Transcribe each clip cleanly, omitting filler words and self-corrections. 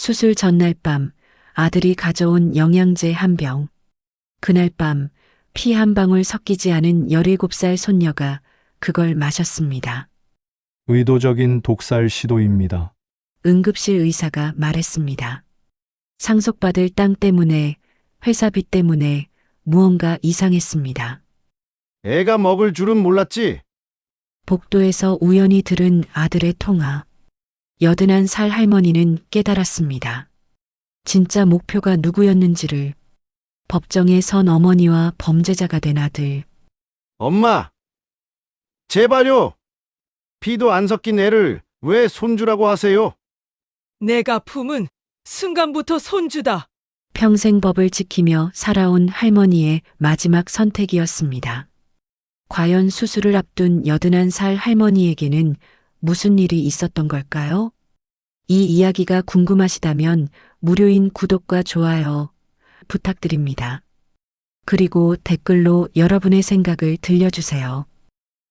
수술 전날 밤 아들이 가져온 영양제 한 병. 그날 밤 피 한 방울 섞이지 않은 17살 손녀가 그걸 마셨습니다. 의도적인 독살 시도입니다. 응급실 의사가 말했습니다. 상속받을 땅 때문에, 회사비 때문에 무언가 이상했습니다. 애가 먹을 줄은 몰랐지. 복도에서 우연히 들은 아들의 통화. 81살 할머니는 깨달았습니다. 진짜 목표가 누구였는지를. 법정에 선 어머니와 범죄자가 된 아들. 엄마, 제발요. 피도 안 섞인 애를 왜 손주라고 하세요? 내가 품은 순간부터 손주다. 평생 법을 지키며 살아온 할머니의 마지막 선택이었습니다. 과연 수술을 앞둔 81살 할머니에게는 무슨 일이 있었던 걸까요? 이 이야기가 궁금하시다면 무료인 구독과 좋아요 부탁드립니다. 그리고 댓글로 여러분의 생각을 들려주세요.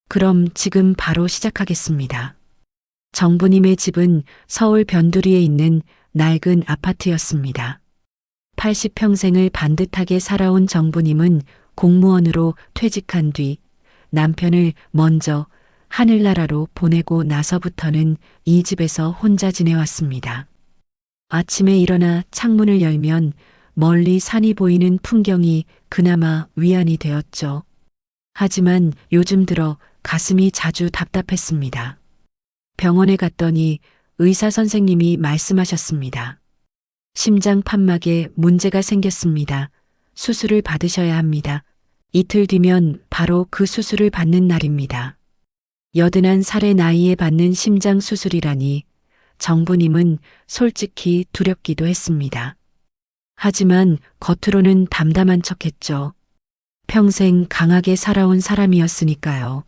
그럼 지금 바로 시작하겠습니다. 정부님의 집은 서울 변두리에 있는 낡은 아파트였습니다. 80평생을 반듯하게 살아온 정부님은 공무원으로 퇴직한 뒤 남편을 먼저 하늘나라로 보내고 나서부터는 이 집에서 혼자 지내왔습니다. 아침에 일어나 창문을 열면 멀리 산이 보이는 풍경이 그나마 위안이 되었죠. 하지만 요즘 들어 가슴이 자주 답답했습니다. 병원에 갔더니 의사 선생님이 말씀하셨습니다. 심장 판막에 문제가 생겼습니다. 수술을 받으셔야 합니다. 이틀 뒤면 바로 그 수술을 받는 날입니다. 81살의 나이에 받는 심장 수술이라니 정부님은 솔직히 두렵기도 했습니다. 하지만 겉으로는 담담한 척했죠. 평생 강하게 살아온 사람이었으니까요.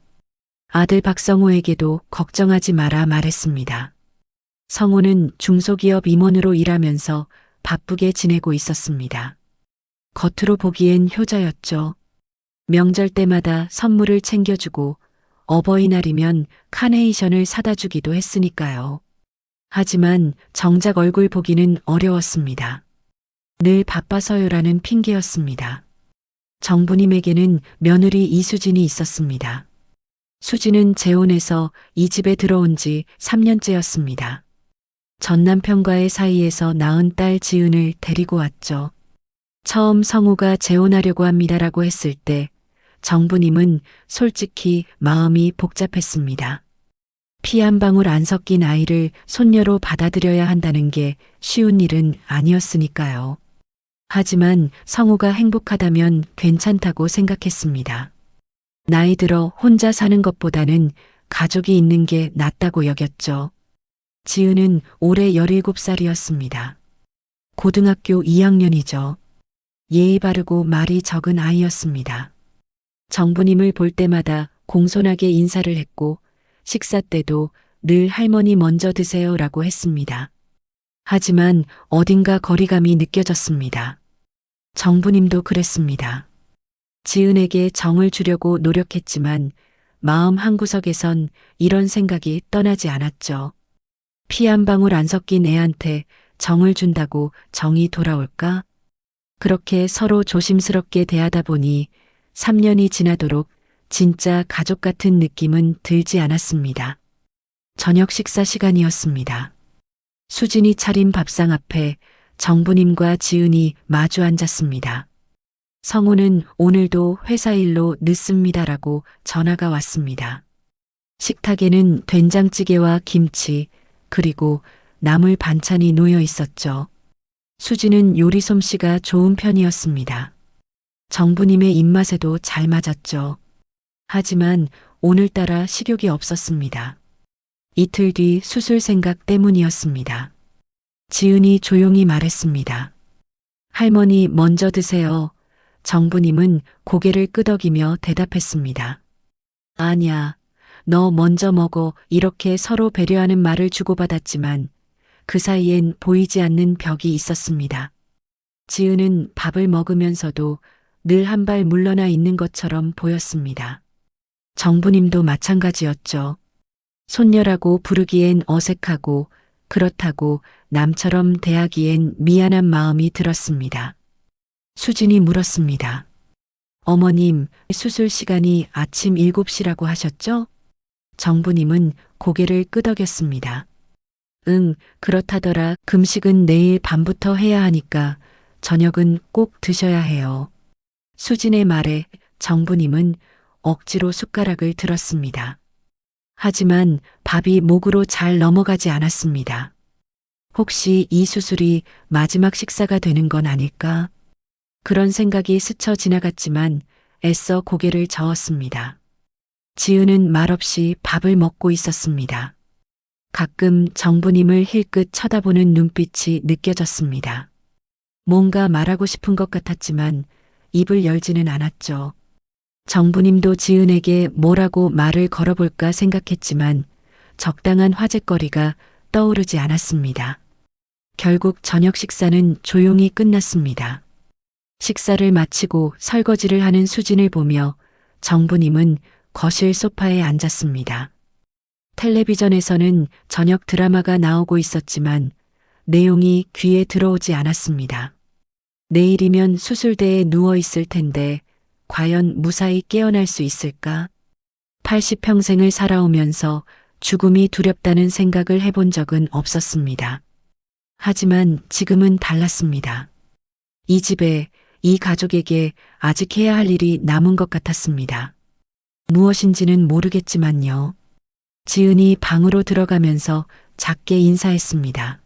아들 박성호에게도 걱정하지 마라 말했습니다. 성호는 중소기업 임원으로 일하면서 바쁘게 지내고 있었습니다. 겉으로 보기엔 효자였죠. 명절 때마다 선물을 챙겨주고 어버이날이면 카네이션을 사다 주기도 했으니까요. 하지만 정작 얼굴 보기는 어려웠습니다. 늘 바빠서요라는 핑계였습니다. 정부님에게는 며느리 이수진이 있었습니다. 수진은 재혼해서 이 집에 들어온 지 3년째였습니다. 전 남편과의 사이에서 낳은 딸 지은을 데리고 왔죠. 처음 성우가 재혼하려고 합니다라고 했을 때 정부님은 솔직히 마음이 복잡했습니다. 피 한 방울 안 섞인 아이를 손녀로 받아들여야 한다는 게 쉬운 일은 아니었으니까요. 하지만 성우가 행복하다면 괜찮다고 생각했습니다. 나이 들어 혼자 사는 것보다는 가족이 있는 게 낫다고 여겼죠. 지은은 올해 17살이었습니다. 고등학교 2학년이죠. 예의 바르고 말이 적은 아이였습니다. 정부님을 볼 때마다 공손하게 인사를 했고 식사 때도 늘 할머니 먼저 드세요라고 했습니다. 하지만 어딘가 거리감이 느껴졌습니다. 정부님도 그랬습니다. 지은에게 정을 주려고 노력했지만 마음 한구석에선 이런 생각이 떠나지 않았죠. 피 한 방울 안 섞인 애한테 정을 준다고 정이 돌아올까? 그렇게 서로 조심스럽게 대하다 보니 3년이 지나도록 진짜 가족 같은 느낌은 들지 않았습니다. 저녁 식사 시간이었습니다. 수진이 차린 밥상 앞에 정부님과 지은이 마주 앉았습니다. 성우는 오늘도 회사 일로 늦습니다라고 전화가 왔습니다. 식탁에는 된장찌개와 김치 그리고 나물 반찬이 놓여 있었죠. 수진은 요리 솜씨가 좋은 편이었습니다. 정부님의 입맛에도 잘 맞았죠. 하지만 오늘따라 식욕이 없었습니다. 이틀 뒤 수술 생각 때문이었습니다. 지은이 조용히 말했습니다. 할머니 먼저 드세요. 정부님은 고개를 끄덕이며 대답했습니다. 아니야, 너 먼저 먹어. 이렇게 서로 배려하는 말을 주고받았지만 그 사이엔 보이지 않는 벽이 있었습니다. 지은은 밥을 먹으면서도 늘 한 발 물러나 있는 것처럼 보였습니다. 정부님도 마찬가지였죠. 손녀라고 부르기엔 어색하고 그렇다고 남처럼 대하기엔 미안한 마음이 들었습니다. 수진이 물었습니다. 어머님, 수술 시간이 아침 7시라고 하셨죠? 정부님은 고개를 끄덕였습니다. 응, 그렇다더라. 금식은 내일 밤부터 해야 하니까 저녁은 꼭 드셔야 해요. 수진의 말에 정부님은 억지로 숟가락을 들었습니다. 하지만 밥이 목으로 잘 넘어가지 않았습니다. 혹시 이 수술이 마지막 식사가 되는 건 아닐까? 그런 생각이 스쳐 지나갔지만 애써 고개를 저었습니다. 지은은 말없이 밥을 먹고 있었습니다. 가끔 정부님을 힐끗 쳐다보는 눈빛이 느껴졌습니다. 뭔가 말하고 싶은 것 같았지만 입을 열지는 않았죠. 정부님도 지은에게 뭐라고 말을 걸어볼까 생각했지만 적당한 화제거리가 떠오르지 않았습니다. 결국 저녁 식사는 조용히 끝났습니다. 식사를 마치고 설거지를 하는 수진을 보며 정부님은 거실 소파에 앉았습니다. 텔레비전에서는 저녁 드라마가 나오고 있었지만 내용이 귀에 들어오지 않았습니다. 내일이면 수술대에 누워 있을 텐데 과연 무사히 깨어날 수 있을까? 80평생을 살아오면서 죽음이 두렵다는 생각을 해본 적은 없었습니다. 하지만 지금은 달랐습니다. 이 집에, 이 가족에게 아직 해야 할 일이 남은 것 같았습니다. 무엇인지는 모르겠지만요. 지은이 방으로 들어가면서 작게 인사했습니다.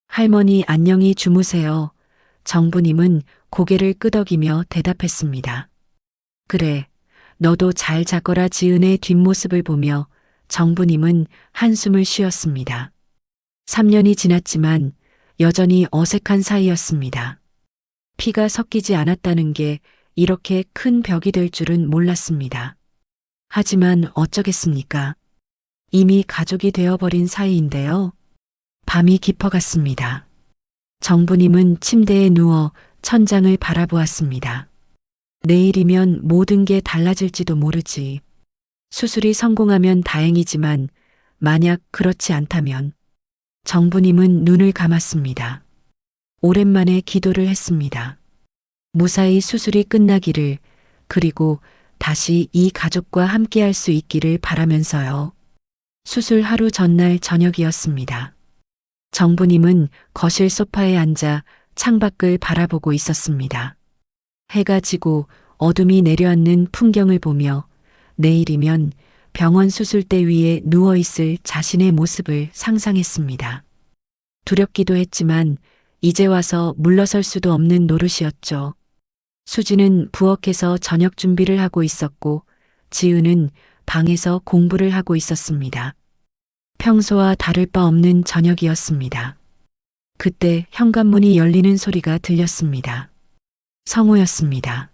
할머니 안녕히 주무세요. 정부님은 고개를 끄덕이며 대답했습니다. 그래, 너도 잘 자거라. 지은의 뒷모습을 보며 정부님은 한숨을 쉬었습니다. 3년이 지났지만 여전히 어색한 사이였습니다. 피가 섞이지 않았다는 게 이렇게 큰 벽이 될 줄은 몰랐습니다. 하지만 어쩌겠습니까? 이미 가족이 되어버린 사이인데요. 밤이 깊어갔습니다. 정부님은 침대에 누워 천장을 바라보았습니다. 내일이면 모든 게 달라질지도 모르지. 수술이 성공하면 다행이지만 만약 그렇지 않다면 정부님은 눈을 감았습니다. 오랜만에 기도를 했습니다. 무사히 수술이 끝나기를, 그리고 다시 이 가족과 함께할 수 있기를 바라면서요. 수술 하루 전날 저녁이었습니다. 정부님은 거실 소파에 앉아 창밖을 바라보고 있었습니다. 해가 지고 어둠이 내려앉는 풍경을 보며 내일이면 병원 수술대 위에 누워있을 자신의 모습을 상상했습니다. 두렵기도 했지만 이제 와서 물러설 수도 없는 노릇이었죠. 수지는 부엌에서 저녁 준비를 하고 있었고 지은은 방에서 공부를 하고 있었습니다. 평소와 다를 바 없는 저녁이었습니다. 그때 현관문이 열리는 소리가 들렸습니다. 성우였습니다.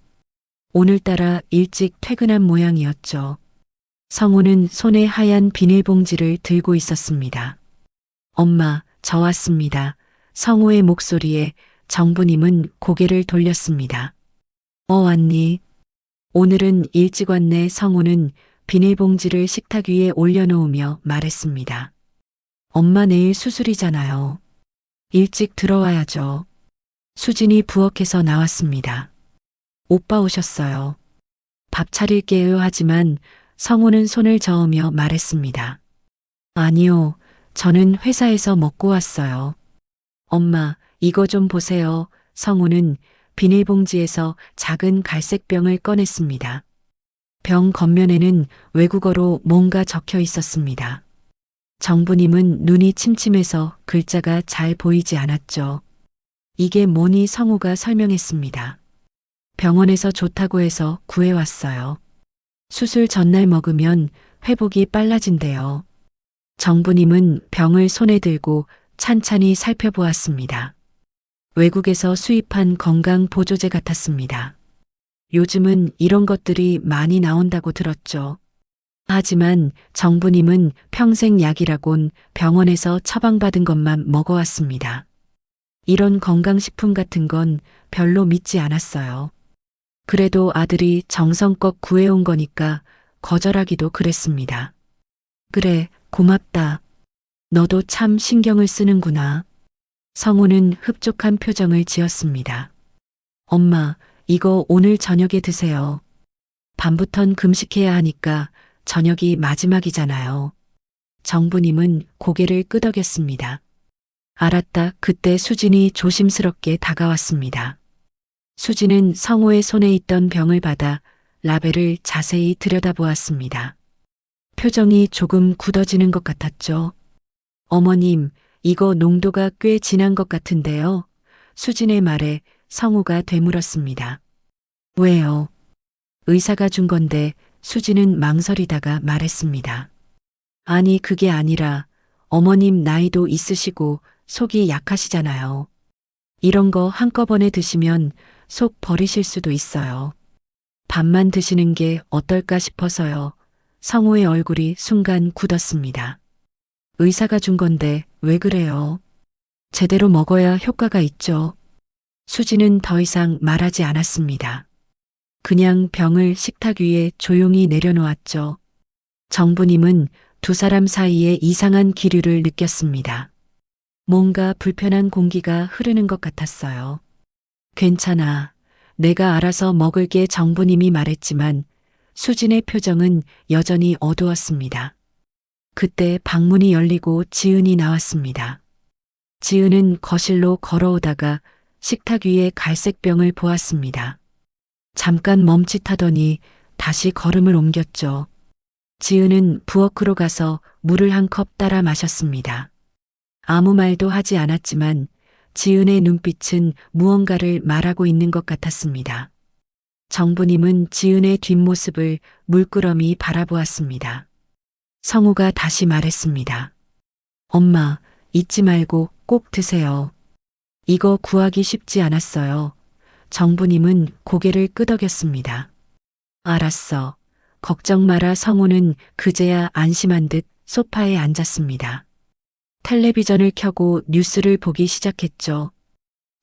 오늘따라 일찍 퇴근한 모양이었죠. 성우는 손에 하얀 비닐봉지를 들고 있었습니다. 엄마, 저 왔습니다. 성우의 목소리에 정부님은 고개를 돌렸습니다. 왔니? 오늘은 일찍 왔네. 성우는 비닐봉지를 식탁 위에 올려놓으며 말했습니다. 엄마 내일 수술이잖아요. 일찍 들어와야죠. 수진이 부엌에서 나왔습니다. 오빠 오셨어요. 밥 차릴게요. 하지만 성우는 손을 저으며 말했습니다. 아니요, 저는 회사에서 먹고 왔어요. 엄마, 이거 좀 보세요. 성우는 비닐봉지에서 작은 갈색 병을 꺼냈습니다. 병 겉면에는 외국어로 뭔가 적혀 있었습니다. 정부님은 눈이 침침해서 글자가 잘 보이지 않았죠. 이게 뭐니? 성우가 설명했습니다. 병원에서 좋다고 해서 구해왔어요. 수술 전날 먹으면 회복이 빨라진대요. 정부님은 병을 손에 들고 찬찬히 살펴보았습니다. 외국에서 수입한 건강 보조제 같았습니다. 요즘은 이런 것들이 많이 나온다고 들었죠. 하지만 정부님은 평생 약이라곤 병원에서 처방받은 것만 먹어왔습니다. 이런 건강식품 같은 건 별로 믿지 않았어요. 그래도 아들이 정성껏 구해온 거니까 거절하기도 그랬습니다. 그래, 고맙다. 너도 참 신경을 쓰는구나. 성우는 흡족한 표정을 지었습니다. 엄마, 이거 오늘 저녁에 드세요. 밤부턴 금식해야 하니까 저녁이 마지막이잖아요. 정부님은 고개를 끄덕였습니다. 알았다. 그때 수진이 조심스럽게 다가왔습니다. 수진은 성우의 손에 있던 병을 받아 라벨을 자세히 들여다보았습니다. 표정이 조금 굳어지는 것 같았죠. 어머님, 이거 농도가 꽤 진한 것 같은데요. 수진의 말에 성우가 되물었습니다. 왜요? 의사가 준 건데 수진은 망설이다가 말했습니다. 아니, 그게 아니라 어머님 나이도 있으시고 속이 약하시잖아요. 이런 거 한꺼번에 드시면 속 버리실 수도 있어요. 밥만 드시는 게 어떨까 싶어서요. 성우의 얼굴이 순간 굳었습니다. 의사가 준 건데 왜 그래요? 제대로 먹어야 효과가 있죠. 수진은 더 이상 말하지 않았습니다. 그냥 병을 식탁 위에 조용히 내려놓았죠. 정부님은 두 사람 사이에 이상한 기류를 느꼈습니다. 뭔가 불편한 공기가 흐르는 것 같았어요. 괜찮아. 내가 알아서 먹을게. 정부님이 말했지만 수진의 표정은 여전히 어두웠습니다. 그때 방문이 열리고 지은이 나왔습니다. 지은은 거실로 걸어오다가 식탁 위에 갈색 병을 보았습니다. 잠깐 멈칫하더니 다시 걸음을 옮겼죠. 지은은 부엌으로 가서 물을 한 컵 따라 마셨습니다. 아무 말도 하지 않았지만 지은의 눈빛은 무언가를 말하고 있는 것 같았습니다. 정부님은 지은의 뒷모습을 물끄러미 바라보았습니다. 성우가 다시 말했습니다. 엄마, 잊지 말고 꼭 드세요. 이거 구하기 쉽지 않았어요. 정부님은 고개를 끄덕였습니다. 알았어. 걱정 마라. 성우는 그제야 안심한 듯 소파에 앉았습니다. 텔레비전을 켜고 뉴스를 보기 시작했죠.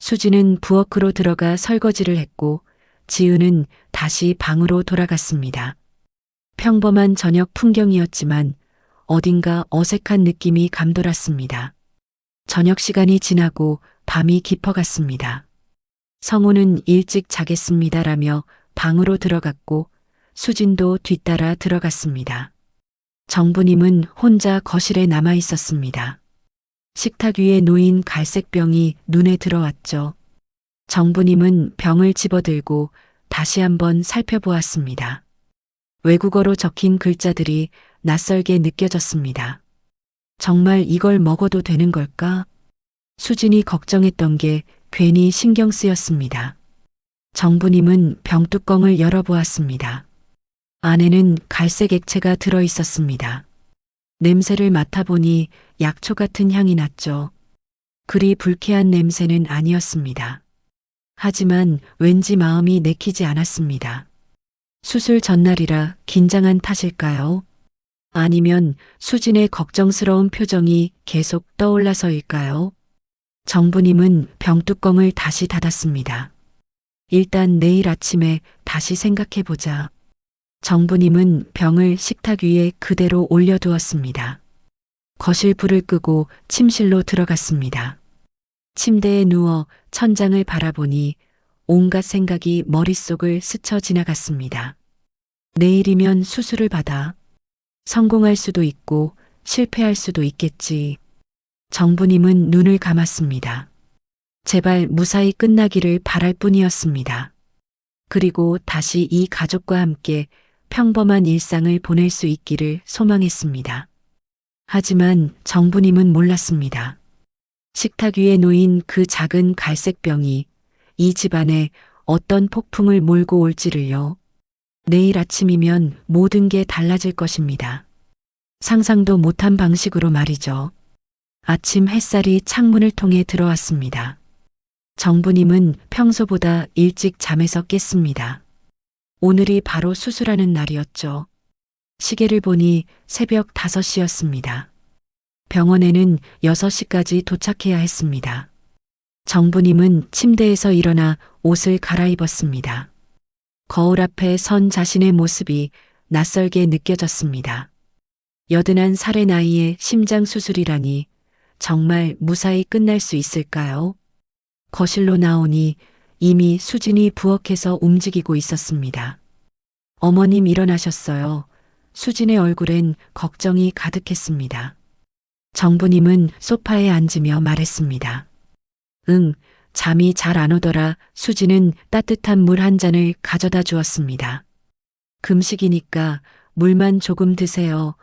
수지는 부엌으로 들어가 설거지를 했고 지은은 다시 방으로 돌아갔습니다. 평범한 저녁 풍경이었지만 어딘가 어색한 느낌이 감돌았습니다. 저녁 시간이 지나고 밤이 깊어갔습니다. 성우는 일찍 자겠습니다라며 방으로 들어갔고 수진도 뒤따라 들어갔습니다. 정부님은 혼자 거실에 남아 있었습니다. 식탁 위에 놓인 갈색 병이 눈에 들어왔죠. 정부님은 병을 집어들고 다시 한번 살펴보았습니다. 외국어로 적힌 글자들이 낯설게 느껴졌습니다. 정말 이걸 먹어도 되는 걸까? 수진이 걱정했던 게 괜히 신경 쓰였습니다. 정부님은 병뚜껑을 열어보았습니다. 안에는 갈색 액체가 들어 있었습니다. 냄새를 맡아보니 약초 같은 향이 났죠. 그리 불쾌한 냄새는 아니었습니다. 하지만 왠지 마음이 내키지 않았습니다. 수술 전날이라 긴장한 탓일까요? 아니면 수진의 걱정스러운 표정이 계속 떠올라서일까요? 정부님은 병뚜껑을 다시 닫았습니다. 일단 내일 아침에 다시 생각해보자. 정부님은 병을 식탁 위에 그대로 올려두었습니다. 거실 불을 끄고 침실로 들어갔습니다. 침대에 누워 천장을 바라보니 온갖 생각이 머릿속을 스쳐 지나갔습니다. 내일이면 수술을 받아 성공할 수도 있고 실패할 수도 있겠지. 정부님은 눈을 감았습니다. 제발 무사히 끝나기를 바랄 뿐이었습니다. 그리고 다시 이 가족과 함께 평범한 일상을 보낼 수 있기를 소망했습니다. 하지만 정부님은 몰랐습니다. 식탁 위에 놓인 그 작은 갈색 병이 이 집안에 어떤 폭풍을 몰고 올지를요. 내일 아침이면 모든 게 달라질 것입니다. 상상도 못한 방식으로 말이죠. 아침 햇살이 창문을 통해 들어왔습니다. 정부님은 평소보다 일찍 잠에서 깼습니다. 오늘이 바로 수술하는 날이었죠. 시계를 보니 새벽 5시였습니다. 병원에는 6시까지 도착해야 했습니다. 정부님은 침대에서 일어나 옷을 갈아입었습니다. 거울 앞에 선 자신의 모습이 낯설게 느껴졌습니다. 여든한 살의 나이에 심장 수술이라니 정말 무사히 끝날 수 있을까요? 거실로 나오니 이미 수진이 부엌에서 움직이고 있었습니다. 어머님 일어나셨어요. 수진의 얼굴엔 걱정이 가득했습니다. 정부님은 소파에 앉으며 말했습니다. 응, 잠이 잘 안 오더라. 수진은 따뜻한 물 한 잔을 가져다 주었습니다. 금식이니까 물만 조금 드세요.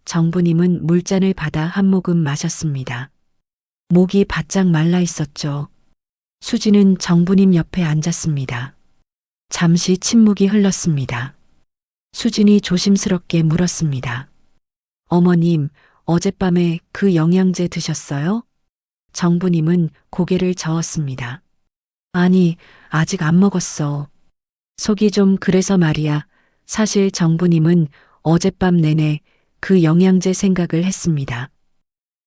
정부님은 물잔을 받아 한 모금 마셨습니다. 목이 바짝 말라 있었죠. 수진은 정부님 옆에 앉았습니다. 잠시 침묵이 흘렀습니다. 수진이 조심스럽게 물었습니다. 어머님, 어젯밤에 그 영양제 드셨어요? 정부님은 고개를 저었습니다. 아니, 아직 안 먹었어. 속이 좀 그래서 말이야. 사실 정부님은 어젯밤 내내 그 영양제 생각을 했습니다.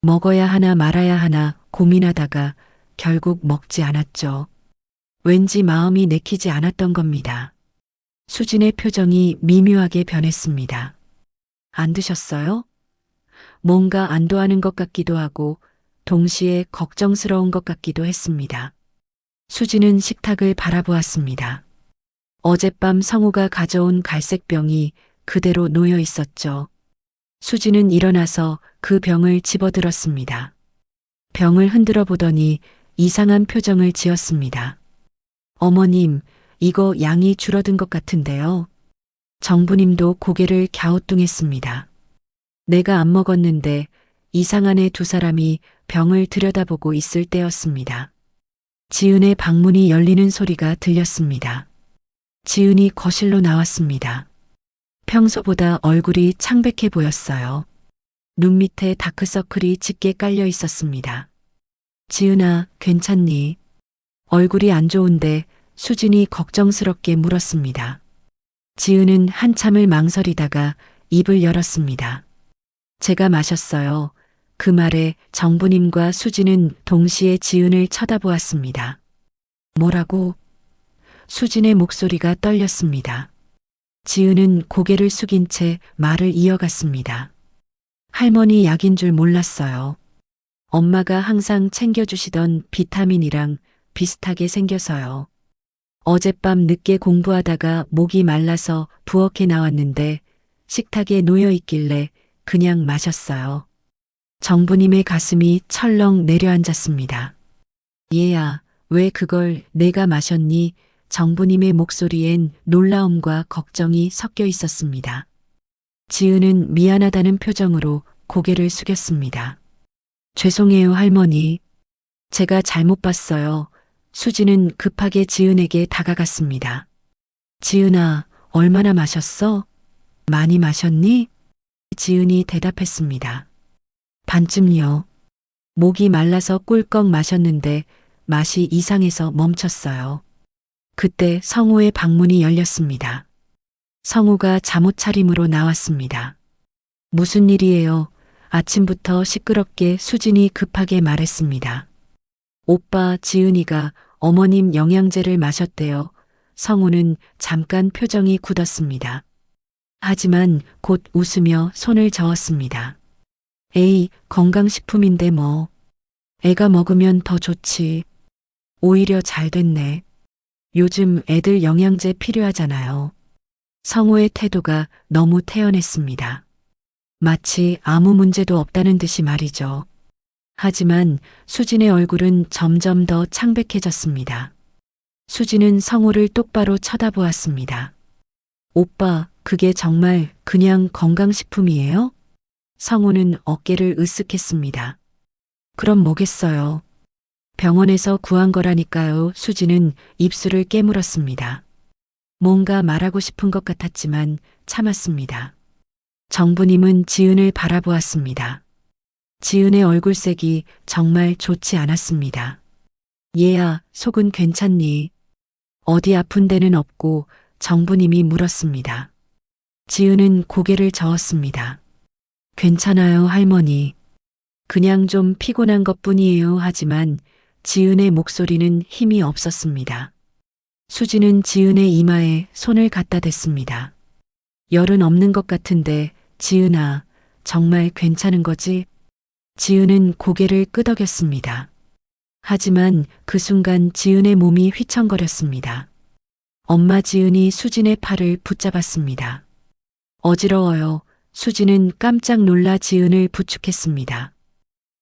먹어야 하나 말아야 하나 고민하다가 결국 먹지 않았죠. 왠지 마음이 내키지 않았던 겁니다. 수진의 표정이 미묘하게 변했습니다. 안 드셨어요? 뭔가 안도하는 것 같기도 하고 동시에 걱정스러운 것 같기도 했습니다. 수진은 식탁을 바라보았습니다. 어젯밤 성우가 가져온 갈색 병이 그대로 놓여 있었죠. 수진은 일어나서 그 병을 집어들었습니다. 병을 흔들어 보더니 이상한 표정을 지었습니다. 어머님, 이거 양이 줄어든 것 같은데요. 정부님도 고개를 갸우뚱했습니다. 내가 안 먹었는데 이상하네. 두 사람이 병을 들여다보고 있을 때였습니다. 지은의 방문이 열리는 소리가 들렸습니다. 지은이 거실로 나왔습니다. 평소보다 얼굴이 창백해 보였어요. 눈 밑에 다크서클이 짙게 깔려 있었습니다. 지은아, 괜찮니? 얼굴이 안 좋은데 수진이 걱정스럽게 물었습니다. 지은은 한참을 망설이다가 입을 열었습니다. 제가 마셨어요. 그 말에 정부님과 수진은 동시에 지은을 쳐다보았습니다. 뭐라고? 수진의 목소리가 떨렸습니다. 지은은 고개를 숙인 채 말을 이어갔습니다. 할머니 약인 줄 몰랐어요. 엄마가 항상 챙겨주시던 비타민이랑 비슷하게 생겨서요. 어젯밤 늦게 공부하다가 목이 말라서 부엌에 나왔는데 식탁에 놓여 있길래 그냥 마셨어요. 정부님의 가슴이 철렁 내려앉았습니다. 얘야, 왜 그걸 내가 마셨니? 정부님의 목소리엔 놀라움과 걱정이 섞여 있었습니다. 지은은 미안하다는 표정으로 고개를 숙였습니다. 죄송해요, 할머니. 제가 잘못 봤어요. 수진은 급하게 지은에게 다가갔습니다. 지은아, 얼마나 마셨어? 많이 마셨니? 지은이 대답했습니다. 반쯤요. 목이 말라서 꿀꺽 마셨는데 맛이 이상해서 멈췄어요. 그때 성우의 방문이 열렸습니다. 성우가 잠옷 차림으로 나왔습니다. 무슨 일이에요? 아침부터 시끄럽게 수진이 급하게 말했습니다. 오빠, 지은이가 어머님 영양제를 마셨대요. 성우는 잠깐 표정이 굳었습니다. 하지만 곧 웃으며 손을 저었습니다. 에이, 건강식품인데 뭐. 애가 먹으면 더 좋지. 오히려 잘 됐네. 요즘 애들 영양제 필요하잖아요. 성우의 태도가 너무 태연했습니다. 마치 아무 문제도 없다는 듯이 말이죠. 하지만 수진의 얼굴은 점점 더 창백해졌습니다. 수진은 성우를 똑바로 쳐다보았습니다. 오빠, 그게 정말 그냥 건강식품이에요? 성우는 어깨를 으쓱했습니다. 그럼 뭐겠어요? 병원에서 구한 거라니까요. 수진은 입술을 깨물었습니다. 뭔가 말하고 싶은 것 같았지만 참았습니다. 정부님은 지은을 바라보았습니다. 지은의 얼굴색이 정말 좋지 않았습니다. 얘야, 속은 괜찮니? 어디 아픈 데는 없고? 정부님이 물었습니다. 지은은 고개를 저었습니다. 괜찮아요, 할머니. 그냥 좀 피곤한 것뿐이에요. 하지만 지은의 목소리는 힘이 없었습니다. 수진은 지은의 이마에 손을 갖다 댔습니다. 열은 없는 것 같은데, 지은아, 정말 괜찮은 거지? 지은은 고개를 끄덕였습니다. 하지만 그 순간 지은의 몸이 휘청거렸습니다. 엄마 지은이 수진의 팔을 붙잡았습니다. 어지러워요. 수진은 깜짝 놀라 지은을 부축했습니다.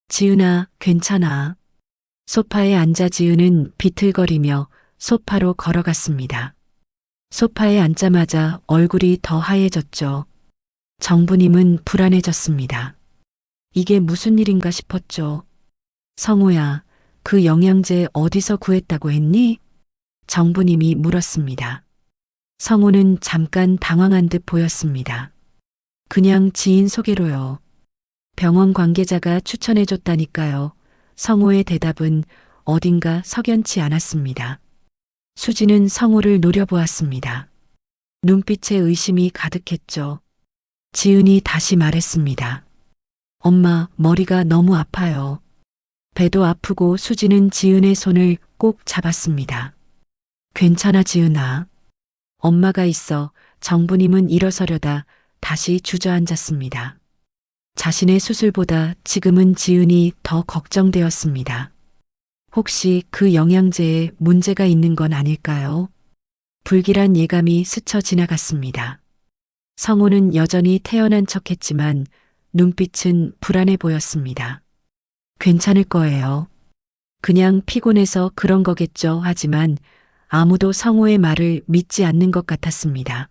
지은아, 괜찮아. 소파에 앉아 지은은 비틀거리며 소파로 걸어갔습니다. 소파에 앉자마자 얼굴이 더 하얘졌죠. 정부님은 불안해졌습니다. 이게 무슨 일인가 싶었죠. 성우야, 그 영양제 어디서 구했다고 했니? 정부님이 물었습니다. 성우는 잠깐 당황한 듯 보였습니다. 그냥 지인 소개로요. 병원 관계자가 추천해줬다니까요. 성우의 대답은 어딘가 석연치 않았습니다. 수지는 성우를 노려보았습니다. 눈빛에 의심이 가득했죠. 지은이 다시 말했습니다. 엄마, 머리가 너무 아파요. 배도 아프고 수지는 지은의 손을 꼭 잡았습니다. 괜찮아, 지은아. 엄마가 있어. 정부님은 일어서려다 다시 주저앉았습니다. 자신의 수술보다 지금은 지은이 더 걱정되었습니다. 혹시 그 영양제에 문제가 있는 건 아닐까요? 불길한 예감이 스쳐 지나갔습니다. 성우는 여전히 태연한 척했지만 눈빛은 불안해 보였습니다. 괜찮을 거예요. 그냥 피곤해서 그런 거겠죠. 하지만 아무도 성우의 말을 믿지 않는 것 같았습니다.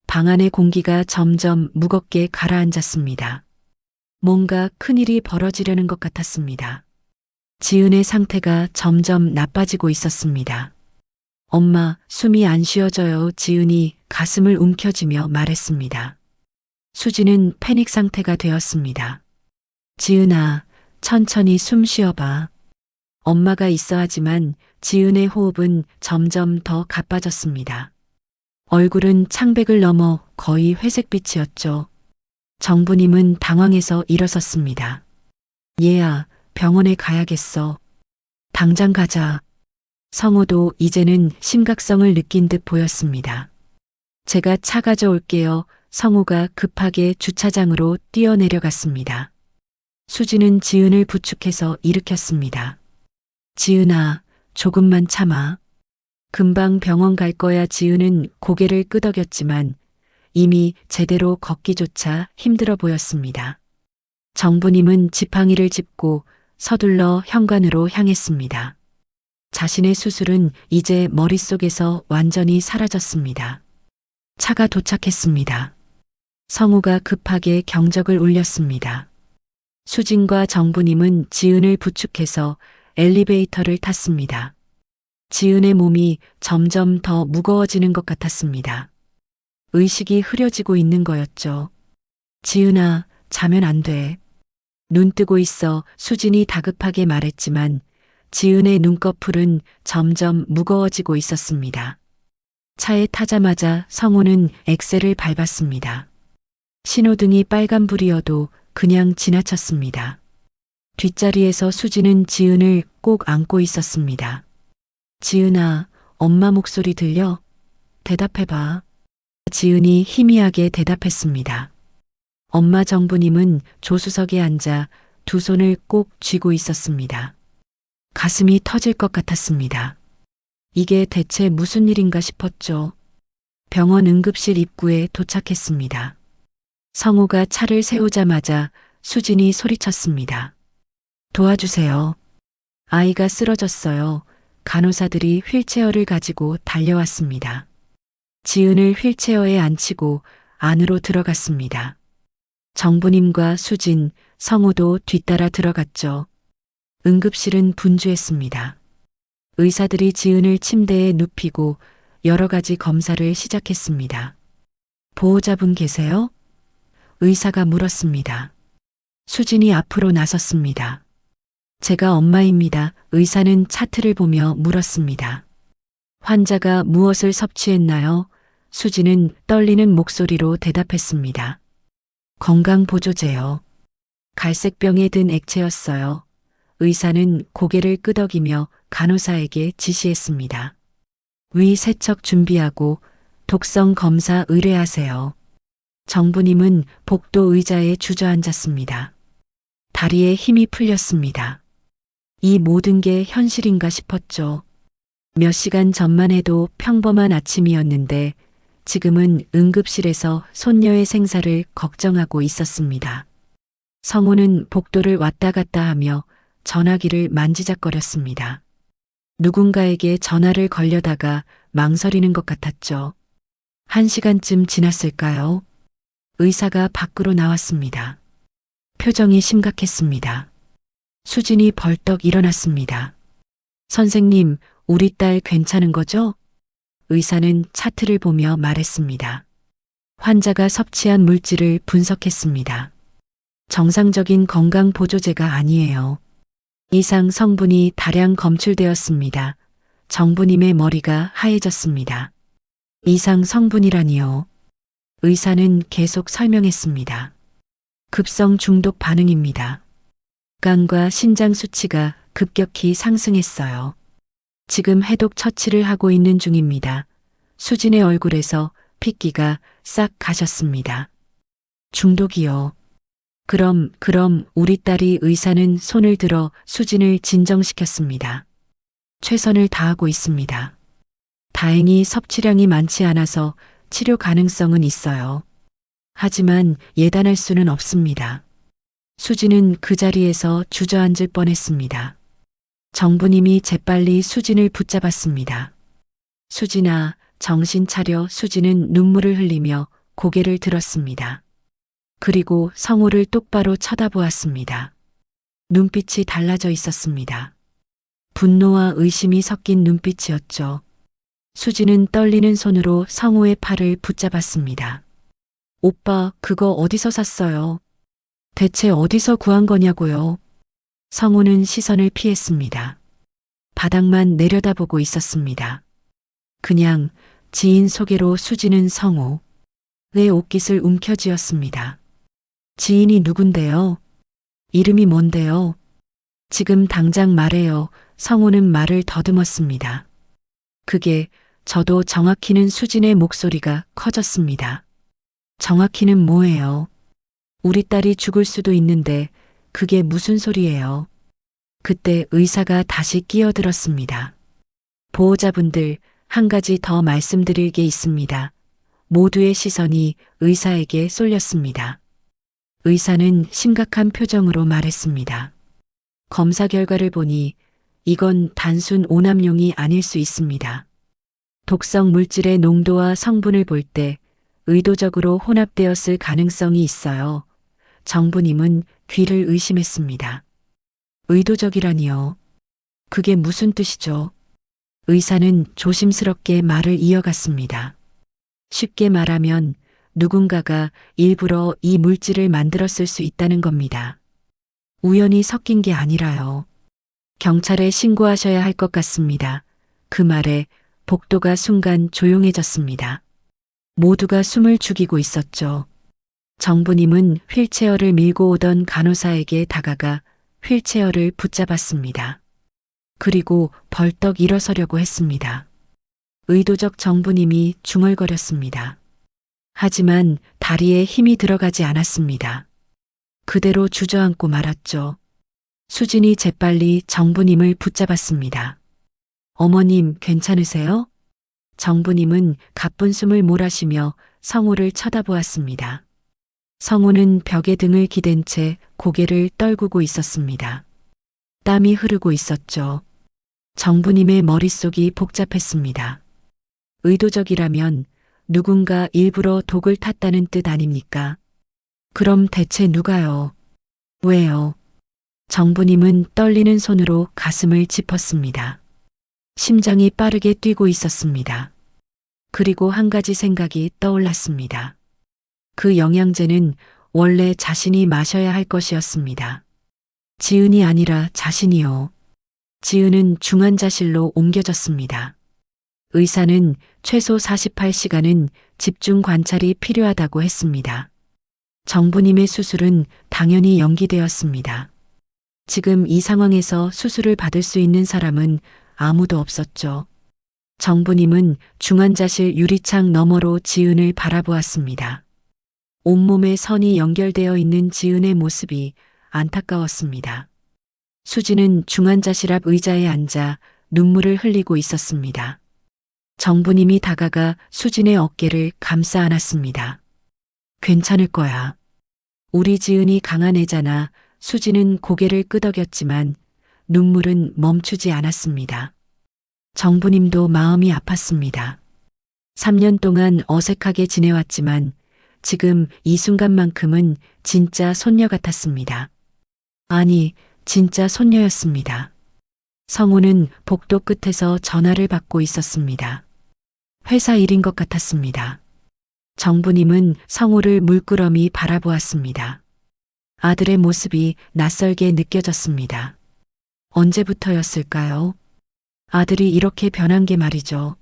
방 안의 공기가 점점 무겁게 가라앉았습니다. 뭔가 큰일이 벌어지려는 것 같았습니다. 지은의 상태가 점점 나빠지고 있었습니다. 엄마, 숨이 안 쉬어져요. 지은이 가슴을 움켜쥐며 말했습니다. 수지는 패닉 상태가 되었습니다. 지은아, 천천히 숨 쉬어봐. 엄마가 있어 하지만 지은의 호흡은 점점 더 가빠졌습니다. 얼굴은 창백을 넘어 거의 회색빛이었죠. 정부님은 당황해서 일어섰습니다. 얘야, 병원에 가야겠어. 당장 가자. 성우도 이제는 심각성을 느낀 듯 보였습니다. 제가 차 가져올게요. 성우가 급하게 주차장으로 뛰어내려갔습니다. 수지는 지은을 부축해서 일으켰습니다. 지은아, 조금만 참아. 금방 병원 갈 거야. 지은은 고개를 끄덕였지만 이미 제대로 걷기조차 힘들어 보였습니다. 정부님은 지팡이를 짚고 서둘러 현관으로 향했습니다. 자신의 수술은 이제 머릿속에서 완전히 사라졌습니다. 차가 도착했습니다. 성우가 급하게 경적을 울렸습니다. 수진과 정부님은 지은을 부축해서 엘리베이터를 탔습니다. 지은의 몸이 점점 더 무거워지는 것 같았습니다. 의식이 흐려지고 있는 거였죠. 지은아, 자면 안 돼. 눈 뜨고 있어. 수진이 다급하게 말했지만 지은의 눈꺼풀은 점점 무거워지고 있었습니다. 차에 타자마자 성우는 엑셀을 밟았습니다. 신호등이 빨간불이어도 그냥 지나쳤습니다. 뒷자리에서 수지는 지은을 꼭 안고 있었습니다. 지은아, 엄마 목소리 들려? 대답해봐. 지은이 희미하게 대답했습니다. 엄마. 정부님은 조수석에 앉아 두 손을 꼭 쥐고 있었습니다. 가슴이 터질 것 같았습니다. 이게 대체 무슨 일인가 싶었죠. 병원 응급실 입구에 도착했습니다. 성우가 차를 세우자마자 수진이 소리쳤습니다. 도와주세요. 아이가 쓰러졌어요. 간호사들이 휠체어를 가지고 달려왔습니다. 지은을 휠체어에 앉히고 안으로 들어갔습니다. 정부님과 수진, 성우도 뒤따라 들어갔죠. 응급실은 분주했습니다. 의사들이 지은을 침대에 눕히고 여러 가지 검사를 시작했습니다. 보호자분 계세요? 의사가 물었습니다. 수진이 앞으로 나섰습니다. 제가 엄마입니다. 의사는 차트를 보며 물었습니다. 환자가 무엇을 섭취했나요? 수진은 떨리는 목소리로 대답했습니다. 건강보조제요. 갈색병에 든 액체였어요. 의사는 고개를 끄덕이며 간호사에게 지시했습니다. 위 세척 준비하고 독성 검사 의뢰하세요. 정부님은 복도 의자에 주저앉았습니다. 다리에 힘이 풀렸습니다. 이 모든 게 현실인가 싶었죠. 몇 시간 전만 해도 평범한 아침이었는데 지금은 응급실에서 손녀의 생사를 걱정하고 있었습니다. 성우는 복도를 왔다 갔다 하며 전화기를 만지작거렸습니다. 누군가에게 전화를 걸려다가 망설이는 것 같았죠. 1시간쯤 지났을까요? 의사가 밖으로 나왔습니다. 표정이 심각했습니다. 수진이 벌떡 일어났습니다. 선생님, 우리 딸 괜찮은 거죠? 의사는 차트를 보며 말했습니다. 환자가 섭취한 물질을 분석했습니다. 정상적인 건강 보조제가 아니에요. 이상 성분이 다량 검출되었습니다. 정부님의 머리가 하얘졌습니다. 이상 성분이라니요. 의사는 계속 설명했습니다. 급성 중독 반응입니다.肝과 신장 수치가 급격히 상승했어요. 지금 해독 처치를 하고 있는 중입니다. 수진의 얼굴에서 핏기가 싹 가셨습니다. 중독이요. 그럼 우리 딸이 의사는 손을 들어 수진을 진정시켰습니다. 최선을 다하고 있습니다. 다행히 섭취량이 많지 않아서 치료 가능성은 있어요. 하지만 예단할 수는 없습니다. 수진은 그 자리에서 주저앉을 뻔했습니다. 정부님이 재빨리 수진을 붙잡았습니다. 수진아, 정신 차려. 수진은 눈물을 흘리며 고개를 들었습니다. 그리고 성우를 똑바로 쳐다보았습니다. 눈빛이 달라져 있었습니다. 분노와 의심이 섞인 눈빛이었죠. 수진은 떨리는 손으로 성우의 팔을 붙잡았습니다. 오빠, 그거 어디서 샀어요? 대체 어디서 구한 거냐고요? 성우는 시선을 피했습니다. 바닥만 내려다보고 있었습니다. 그냥 지인 소개로 수진은 성우의 옷깃을 움켜쥐었습니다. 지인이 누군데요? 이름이 뭔데요? 지금 당장 말해요. 성우는 말을 더듬었습니다. 그게 저도 정확히는 수진의 목소리가 커졌습니다. 정확히는 뭐예요? 우리 딸이 죽을 수도 있는데 그게 무슨 소리예요? 그때 의사가 다시 끼어들었습니다. 보호자분들, 한 가지 더 말씀드릴 게 있습니다. 모두의 시선이 의사에게 쏠렸습니다. 의사는 심각한 표정으로 말했습니다. 검사 결과를 보니 이건 단순 오남용이 아닐 수 있습니다. 독성 물질의 농도와 성분을 볼 때 의도적으로 혼합되었을 가능성이 있어요. 정부님은 귀를 의심했습니다. 의도적이라니요. 그게 무슨 뜻이죠? 의사는 조심스럽게 말을 이어갔습니다. 쉽게 말하면 누군가가 일부러 이 물질을 만들었을 수 있다는 겁니다. 우연히 섞인 게 아니라요. 경찰에 신고하셔야 할 것 같습니다. 그 말에 복도가 순간 조용해졌습니다. 모두가 숨을 죽이고 있었죠. 정부님은 휠체어를 밀고 오던 간호사에게 다가가 휠체어를 붙잡았습니다. 그리고 벌떡 일어서려고 했습니다. 의도적 정부님이 중얼거렸습니다. 하지만 다리에 힘이 들어가지 않았습니다. 그대로 주저앉고 말았죠. 수진이 재빨리 정부님을 붙잡았습니다. 어머님, 괜찮으세요? 정부님은 가쁜 숨을 몰아쉬며 성우를 쳐다보았습니다. 성우는 벽에 등을 기댄 채 고개를 떨구고 있었습니다. 땀이 흐르고 있었죠. 정부님의 머릿속이 복잡했습니다. 의도적이라면 누군가 일부러 독을 탔다는 뜻 아닙니까? 그럼 대체 누가요? 왜요? 정부님은 떨리는 손으로 가슴을 짚었습니다. 심장이 빠르게 뛰고 있었습니다. 그리고 한 가지 생각이 떠올랐습니다. 그 영양제는 원래 자신이 마셔야 할 것이었습니다. 지은이 아니라 자신이요. 지은은 중환자실로 옮겨졌습니다. 의사는 최소 48시간은 집중 관찰이 필요하다고 했습니다. 정부님의 수술은 당연히 연기되었습니다. 지금 이 상황에서 수술을 받을 수 있는 사람은 아무도 없었죠. 정부님은 중환자실 유리창 너머로 지은을 바라보았습니다. 온몸에 선이 연결되어 있는 지은의 모습이 안타까웠습니다. 수지는 중환자실 앞 의자에 앉아 눈물을 흘리고 있었습니다. 정부님이 다가가 수진의 어깨를 감싸 안았습니다. 괜찮을 거야. 우리 지은이 강한 애잖아. 수지는 고개를 끄덕였지만 눈물은 멈추지 않았습니다. 정부님도 마음이 아팠습니다. 3년 동안 어색하게 지내왔지만 지금 이 순간만큼은 진짜 손녀 같았습니다. 아니, 진짜 손녀였습니다. 성우는 복도 끝에서 전화를 받고 있었습니다. 회사 일인 것 같았습니다. 정부님은 성우를 물끄러미 바라보았습니다. 아들의 모습이 낯설게 느껴졌습니다. 언제부터였을까요? 아들이 이렇게 변한 게 말이죠.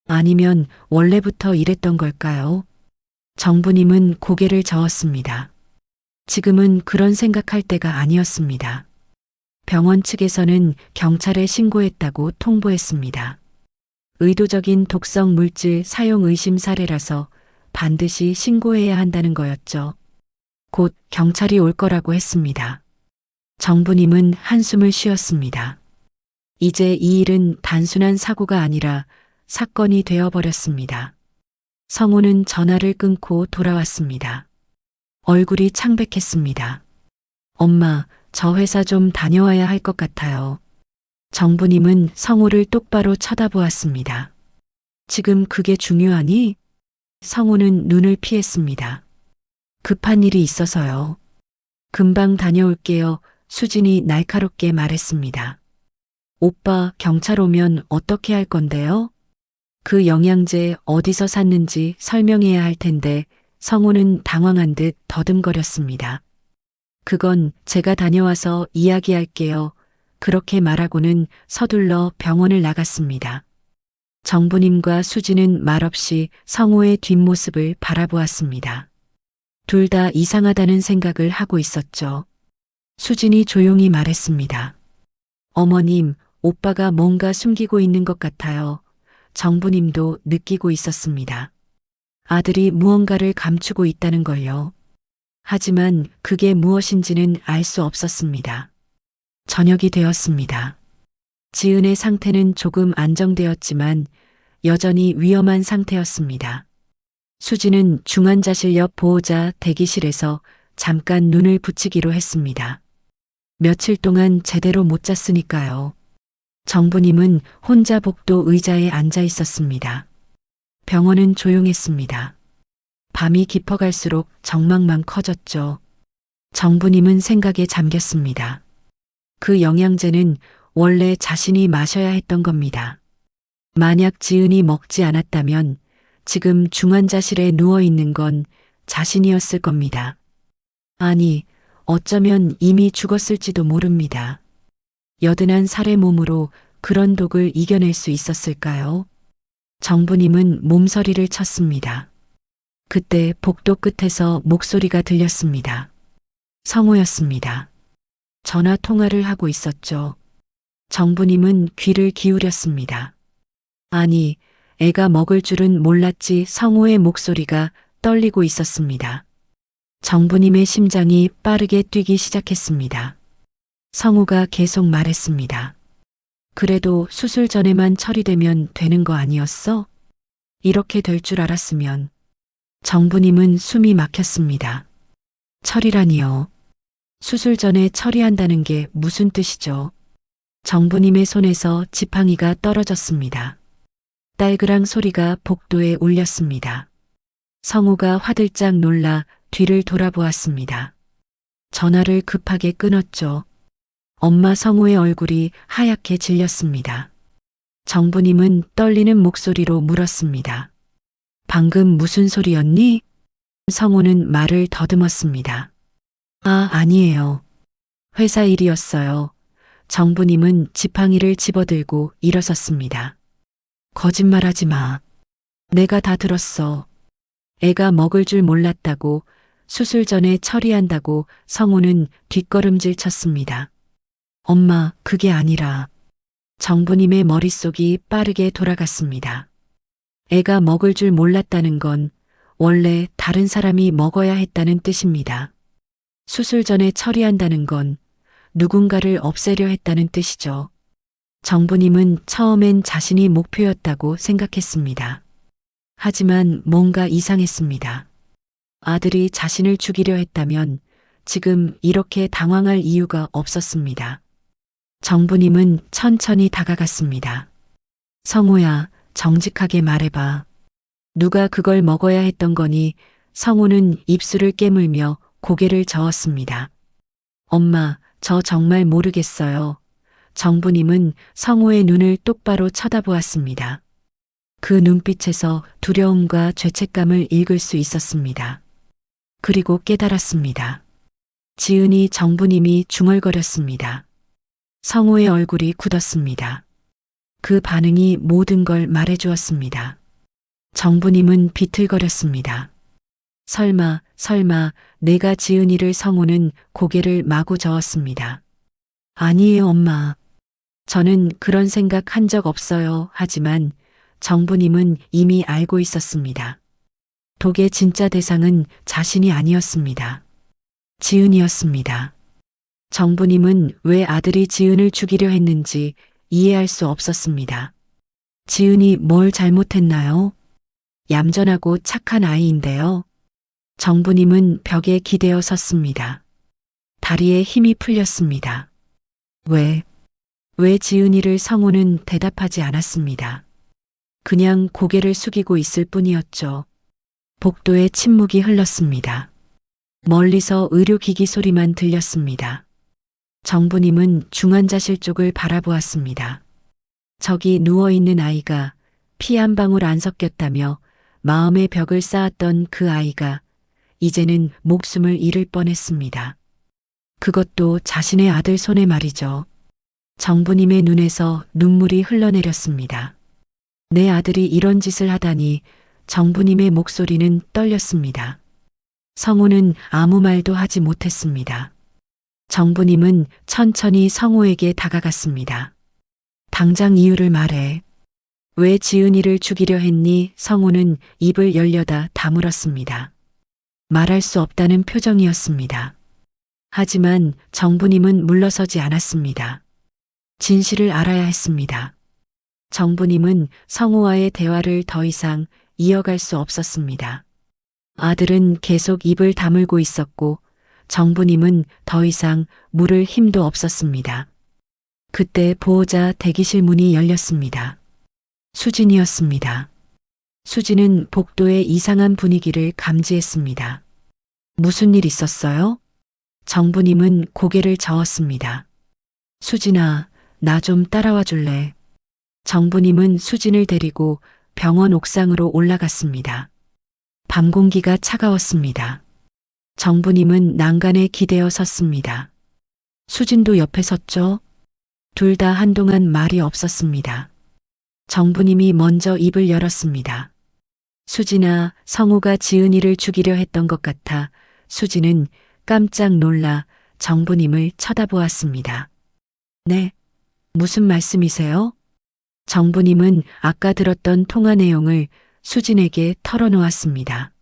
아니면 원래부터 이랬던 걸까요? 정부님은 고개를 저었습니다. 지금은 그런 생각할 때가 아니었습니다. 병원 측에서는 경찰에 신고했다고 통보했습니다. 의도적인 독성 물질 사용 의심 사례라서 반드시 신고해야 한다는 거였죠. 곧 경찰이 올 거라고 했습니다. 정부님은 한숨을 쉬었습니다. 이제 이 일은 단순한 사고가 아니라 사건이 되어버렸습니다. 성우는 전화를 끊고 돌아왔습니다. 얼굴이 창백했습니다. 엄마, 저 회사 좀 다녀와야 할 것 같아요. 정부님은 성우를 똑바로 쳐다보았습니다. 지금 그게 중요하니? 성우는 눈을 피했습니다. 급한 일이 있어서요. 금방 다녀올게요. 수진이 날카롭게 말했습니다. 오빠, 경찰 오면 어떻게 할 건데요? 그 영양제 어디서 샀는지 설명해야 할 텐데 성우는 당황한 듯 더듬거렸습니다. 그건 제가 다녀와서 이야기할게요. 그렇게 말하고는 서둘러 병원을 나갔습니다. 정부님과 수지는 말없이 성우의 뒷모습을 바라보았습니다. 둘 다 이상하다는 생각을 하고 있었죠. 수진이 조용히 말했습니다. 어머님, 오빠가 뭔가 숨기고 있는 것 같아요. 정부님도 느끼고 있었습니다. 아들이 무언가를 감추고 있다는 걸요. 하지만 그게 무엇인지는 알 수 없었습니다. 저녁이 되었습니다. 지은의 상태는 조금 안정되었지만 여전히 위험한 상태였습니다. 수지는 중환자실 옆 보호자 대기실에서 잠깐 눈을 붙이기로 했습니다. 며칠 동안 제대로 못 잤으니까요. 정부님은 혼자 복도 의자에 앉아 있었습니다. 병원은 조용했습니다. 밤이 깊어갈수록 정막만 커졌죠. 정부님은 생각에 잠겼습니다. 그 영양제는 원래 자신이 마셔야 했던 겁니다. 만약 지은이 먹지 않았다면 지금 중환자실에 누워 있는 건 자신이었을 겁니다. 아니, 어쩌면 이미 죽었을지도 모릅니다. 여든한 살의 몸으로 그런 독을 이겨낼 수 있었을까요? 정부님은 몸서리를 쳤습니다. 그때 복도 끝에서 목소리가 들렸습니다. 성우였습니다. 전화 통화를 하고 있었죠. 정부님은 귀를 기울였습니다. 아니, 애가 먹을 줄은 몰랐지. 성우의 목소리가 떨리고 있었습니다. 정부님의 심장이 빠르게 뛰기 시작했습니다. 성우가 계속 말했습니다. 그래도 수술 전에만 처리되면 되는 거 아니었어? 이렇게 될 줄 알았으면. 정부님은 숨이 막혔습니다. 처리라니요. 수술 전에 처리한다는 게 무슨 뜻이죠? 정부님의 손에서 지팡이가 떨어졌습니다. 딸그랑 소리가 복도에 울렸습니다. 성우가 화들짝 놀라 뒤를 돌아보았습니다. 전화를 급하게 끊었죠. 엄마. 성우의 얼굴이 하얗게 질렸습니다. 정부님은 떨리는 목소리로 물었습니다. 방금 무슨 소리였니? 성우는 말을 더듬었습니다. 아, 아니에요. 회사 일이었어요. 정부님은 지팡이를 집어들고 일어섰습니다. 거짓말하지 마. 내가 다 들었어. 애가 먹을 줄 몰랐다고, 수술 전에 처리한다고. 성우는 뒷걸음질 쳤습니다. 엄마, 그게 아니라. 정부님의 머릿속이 빠르게 돌아갔습니다. 애가 먹을 줄 몰랐다는 건 원래 다른 사람이 먹어야 했다는 뜻입니다. 수술 전에 처리한다는 건 누군가를 없애려 했다는 뜻이죠. 정부님은 처음엔 자신이 목표였다고 생각했습니다. 하지만 뭔가 이상했습니다. 아들이 자신을 죽이려 했다면 지금 이렇게 당황할 이유가 없었습니다. 정부님은 천천히 다가갔습니다. 성호야, 정직하게 말해봐. 누가 그걸 먹어야 했던 거니? 성호는 입술을 깨물며 고개를 저었습니다. 엄마, 저 정말 모르겠어요. 정부님은 성호의 눈을 똑바로 쳐다보았습니다. 그 눈빛에서 두려움과 죄책감을 읽을 수 있었습니다. 그리고 깨달았습니다. 지은이 정부님이 중얼거렸습니다. 성호의 얼굴이 굳었습니다. 그 반응이 모든 걸 말해주었습니다. 정부님은 비틀거렸습니다. 설마 내가 지은이를. 성호는 고개를 마구 저었습니다. 아니에요, 엄마. 저는 그런 생각 한 적 없어요. 하지만 정부님은 이미 알고 있었습니다. 독의 진짜 대상은 자신이 아니었습니다. 지은이었습니다. 정부님은 왜 아들이 지은을 죽이려 했는지 이해할 수 없었습니다. 지은이 뭘 잘못했나요? 얌전하고 착한 아이인데요. 정부님은 벽에 기대어 섰습니다. 다리에 힘이 풀렸습니다. 왜 지은이를. 성호는 대답하지 않았습니다. 그냥 고개를 숙이고 있을 뿐이었죠. 복도에 침묵이 흘렀습니다. 멀리서 의료기기 소리만 들렸습니다. 정부님은 중환자실 쪽을 바라보았습니다. 저기 누워있는 아이가 피 한 방울 안 섞였다며 마음의 벽을 쌓았던 그 아이가 이제는 목숨을 잃을 뻔했습니다. 그것도 자신의 아들 손에 말이죠. 정부님의 눈에서 눈물이 흘러내렸습니다. 내 아들이 이런 짓을 하다니. 정부님의 목소리는 떨렸습니다. 성호는 아무 말도 하지 못했습니다. 정부님은 천천히 성호에게 다가갔습니다. 당장 이유를 말해. 왜 지은이를 죽이려 했니? 성호는 입을 열려다 다물었습니다. 말할 수 없다는 표정이었습니다. 하지만 정부님은 물러서지 않았습니다. 진실을 알아야 했습니다. 정부님은 성호와의 대화를 더 이상 이어갈 수 없었습니다. 아들은 계속 입을 다물고 있었고 정부님은 더 이상 물을 힘도 없었습니다. 그때 보호자 대기실 문이 열렸습니다. 수진이었습니다. 수진은 복도의 이상한 분위기를 감지했습니다. 무슨 일 있었어요? 정부님은 고개를 저었습니다. 수진아, 나 좀 따라와 줄래? 정부님은 수진을 데리고 병원 옥상으로 올라갔습니다. 밤 공기가 차가웠습니다. 정부님은 난간에 기대어 섰습니다. 수진도 옆에 섰죠. 둘 다 한동안 말이 없었습니다. 정부님이 먼저 입을 열었습니다. 수진아, 성호가 지은이를 죽이려 했던 것 같아. 수진은 깜짝 놀라 정부님을 쳐다보았습니다. 네, 무슨 말씀이세요? 정부님은 아까 들었던 통화 내용을 수진에게 털어놓았습니다.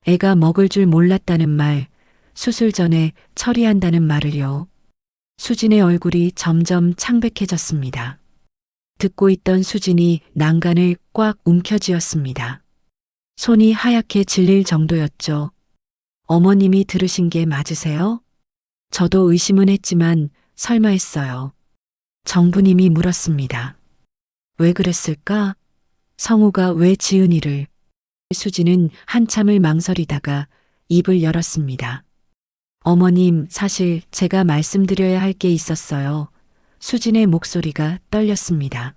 애가 먹을 줄 몰랐다는 말, 수술 전에 처리한다는 말을요. 수진의 얼굴이 점점 창백해졌습니다. 듣고 있던 수진이 난간을 꽉 움켜쥐었습니다. 손이 하얗게 질릴 정도였죠. 어머님이 들으신 게 맞으세요? 저도 의심은 했지만 설마 했어요. 정부님이 물었습니다. 왜 그랬을까? 성호가 왜 지은이를? 수진은 한참을 망설이다가 입을 열었습니다. 어머님, 사실 제가 말씀드려야 할 게 있었어요. 수진의 목소리가 떨렸습니다.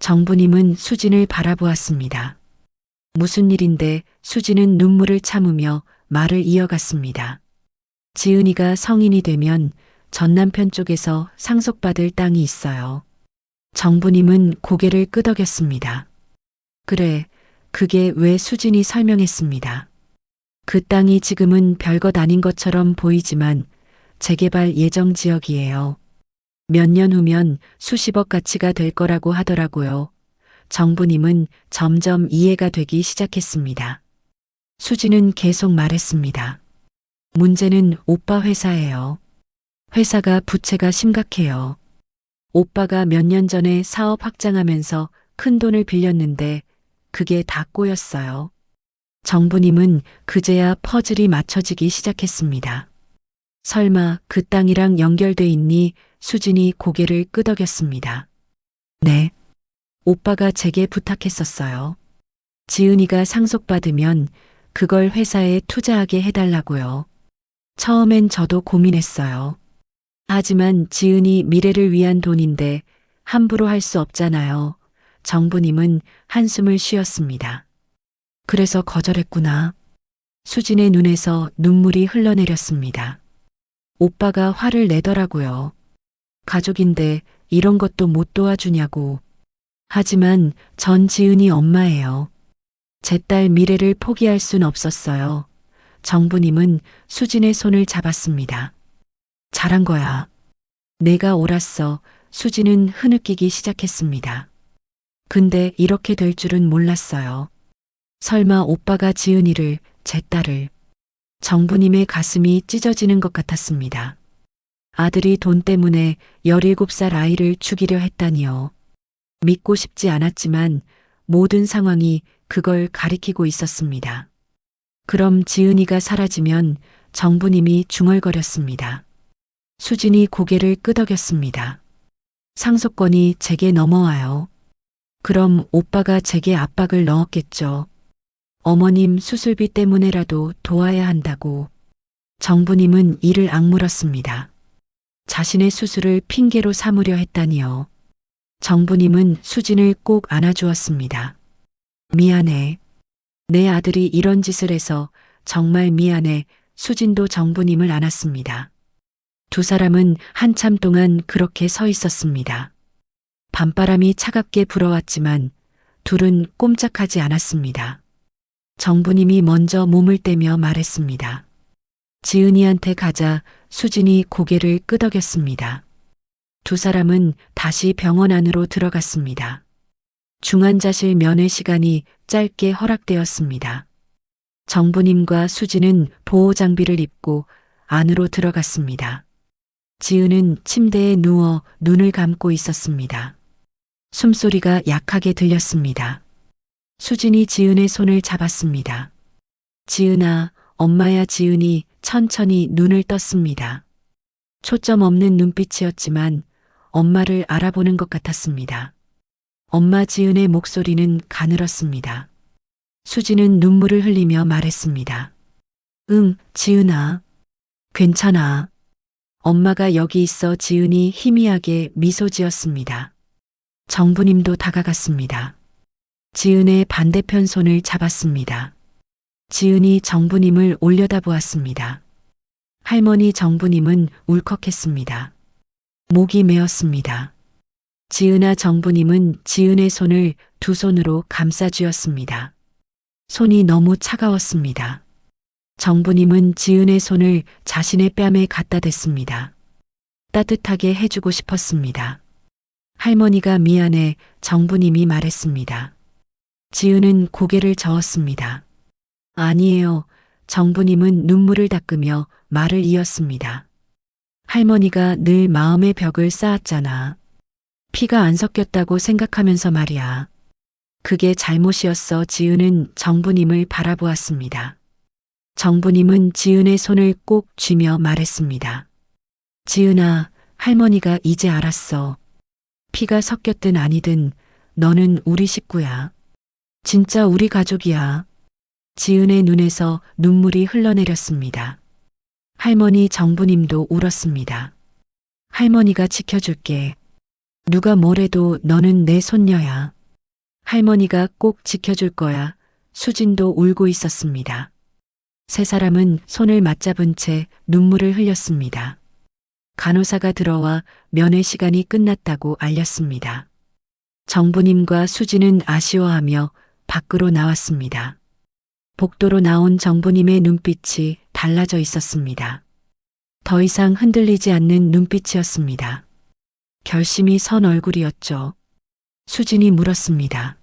정부님은 수진을 바라보았습니다. 무슨 일인데? 수진은 눈물을 참으며 말을 이어갔습니다. 지은이가 성인이 되면 전 남편 쪽에서 상속받을 땅이 있어요. 정부님은 고개를 끄덕였습니다. 그래, 그게 왜? 수진이 설명했습니다. 그 땅이 지금은 별것 아닌 것처럼 보이지만 재개발 예정 지역이에요. 몇 년 후면 수십억 가치가 될 거라고 하더라고요. 정부님은 점점 이해가 되기 시작했습니다. 수지는 계속 말했습니다. 문제는 오빠 회사예요. 회사가 부채가 심각해요. 오빠가 몇 년 전에 사업 확장하면서 큰 돈을 빌렸는데 그게 다 꼬였어요. 정부님은 그제야 퍼즐이 맞춰지기 시작했습니다. 설마 그 땅이랑 연결돼 있니? 수진이 고개를 끄덕였습니다. 네. 오빠가 제게 부탁했었어요. 지은이가 상속받으면 그걸 회사에 투자하게 해달라고요. 처음엔 저도 고민했어요. 하지만 지은이 미래를 위한 돈인데 함부로 할 수 없잖아요. 정부님은 한숨을 쉬었습니다. 그래서 거절했구나. 수진의 눈에서 눈물이 흘러내렸습니다. 오빠가 화를 내더라고요. 가족인데 이런 것도 못 도와주냐고. 하지만 전 지은이 엄마예요. 제 딸 미래를 포기할 순 없었어요. 정부님은 수진의 손을 잡았습니다. 잘한 거야. 내가 옳았어. 수진은 흐느끼기 시작했습니다. 근데 이렇게 될 줄은 몰랐어요. 설마 오빠가 지은이를, 제 딸을. 정부님의 가슴이 찢어지는 것 같았습니다. 아들이 돈 때문에 17살 아이를 죽이려 했다니요. 믿고 싶지 않았지만 모든 상황이 그걸 가리키고 있었습니다. 그럼 지은이가 사라지면 정부님이 중얼거렸습니다. 수진이 고개를 끄덕였습니다. 상속권이 제게 넘어와요. 그럼 오빠가 제게 압박을 넣었겠죠. 어머님 수술비 때문에라도 도와야 한다고. 정부님은 이를 악물었습니다. 자신의 수술을 핑계로 삼으려 했다니요. 정부님은 수진을 꼭 안아주었습니다. 미안해. 내 아들이 이런 짓을 해서 정말 미안해. 수진도 정부님을 안았습니다. 두 사람은 한참 동안 그렇게 서 있었습니다. 밤바람이 차갑게 불어왔지만 둘은 꼼짝하지 않았습니다. 정부님이 먼저 몸을 떼며 말했습니다. 지은이한테 가자. 수진이 고개를 끄덕였습니다. 두 사람은 다시 병원 안으로 들어갔습니다. 중환자실 면회 시간이 짧게 허락되었습니다. 정부님과 수진은 보호 장비를 입고 안으로 들어갔습니다. 지은은 침대에 누워 눈을 감고 있었습니다. 숨소리가 약하게 들렸습니다. 수진이 지은의 손을 잡았습니다. 지은아, 엄마야. 지은이 천천히 눈을 떴습니다. 초점 없는 눈빛이었지만 엄마를 알아보는 것 같았습니다. 엄마. 지은의 목소리는 가늘었습니다. 수진은 눈물을 흘리며 말했습니다. 응, 지은아. 괜찮아. 엄마가 여기 있어. 지은이 희미하게 미소 지었습니다. 정부님도 다가갔습니다. 지은의 반대편 손을 잡았습니다. 지은이 정부님을 올려다보았습니다. 할머니. 정부님은 울컥했습니다. 목이 메었습니다. 지은아. 정부님은 지은의 손을 두 손으로 감싸쥐었습니다. 손이 너무 차가웠습니다. 정부님은 지은의 손을 자신의 뺨에 갖다 댔습니다. 따뜻하게 해주고 싶었습니다. 할머니가 미안해. 정부님이 말했습니다. 지은은 고개를 저었습니다. 아니에요. 정부님은 눈물을 닦으며 말을 이었습니다. 할머니가 늘 마음의 벽을 쌓았잖아. 피가 안 섞였다고 생각하면서 말이야. 그게 잘못이었어. 지은은 정부님을 바라보았습니다. 정부님은 지은의 손을 꼭 쥐며 말했습니다. 지은아, 할머니가 이제 알았어. 피가 섞였든 아니든 너는 우리 식구야. 진짜 우리 가족이야. 지은의 눈에서 눈물이 흘러내렸습니다. 할머니. 정부님도 울었습니다. 할머니가 지켜줄게. 누가 뭐래도 너는 내 손녀야. 할머니가 꼭 지켜줄 거야. 수진도 울고 있었습니다. 세 사람은 손을 맞잡은 채 눈물을 흘렸습니다. 간호사가 들어와 면회 시간이 끝났다고 알렸습니다. 정부님과 수진은 아쉬워하며 밖으로 나왔습니다. 복도로 나온 정부님의 눈빛이 달라져 있었습니다. 더 이상 흔들리지 않는 눈빛이었습니다. 결심이 선 얼굴이었죠. 수진이 물었습니다.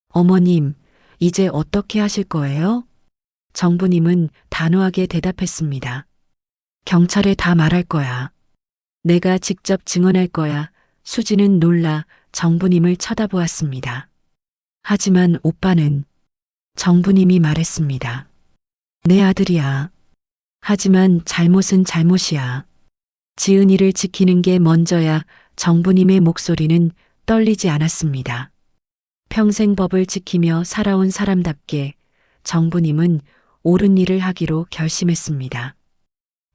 어머님, 이제 어떻게 하실 거예요? 정부님은 단호하게 대답했습니다. 경찰에 다 말할 거야. 내가 직접 증언할 거야. 수지는 놀라 정부님을 쳐다보았습니다. 하지만 오빠는 정부님이 말했습니다. 내 아들이야. 하지만 잘못은 잘못이야. 지은이를 지키는 게 먼저야. 정부님의 목소리는 떨리지 않았습니다. 평생 법을 지키며 살아온 사람답게 정부님은 옳은 일을 하기로 결심했습니다.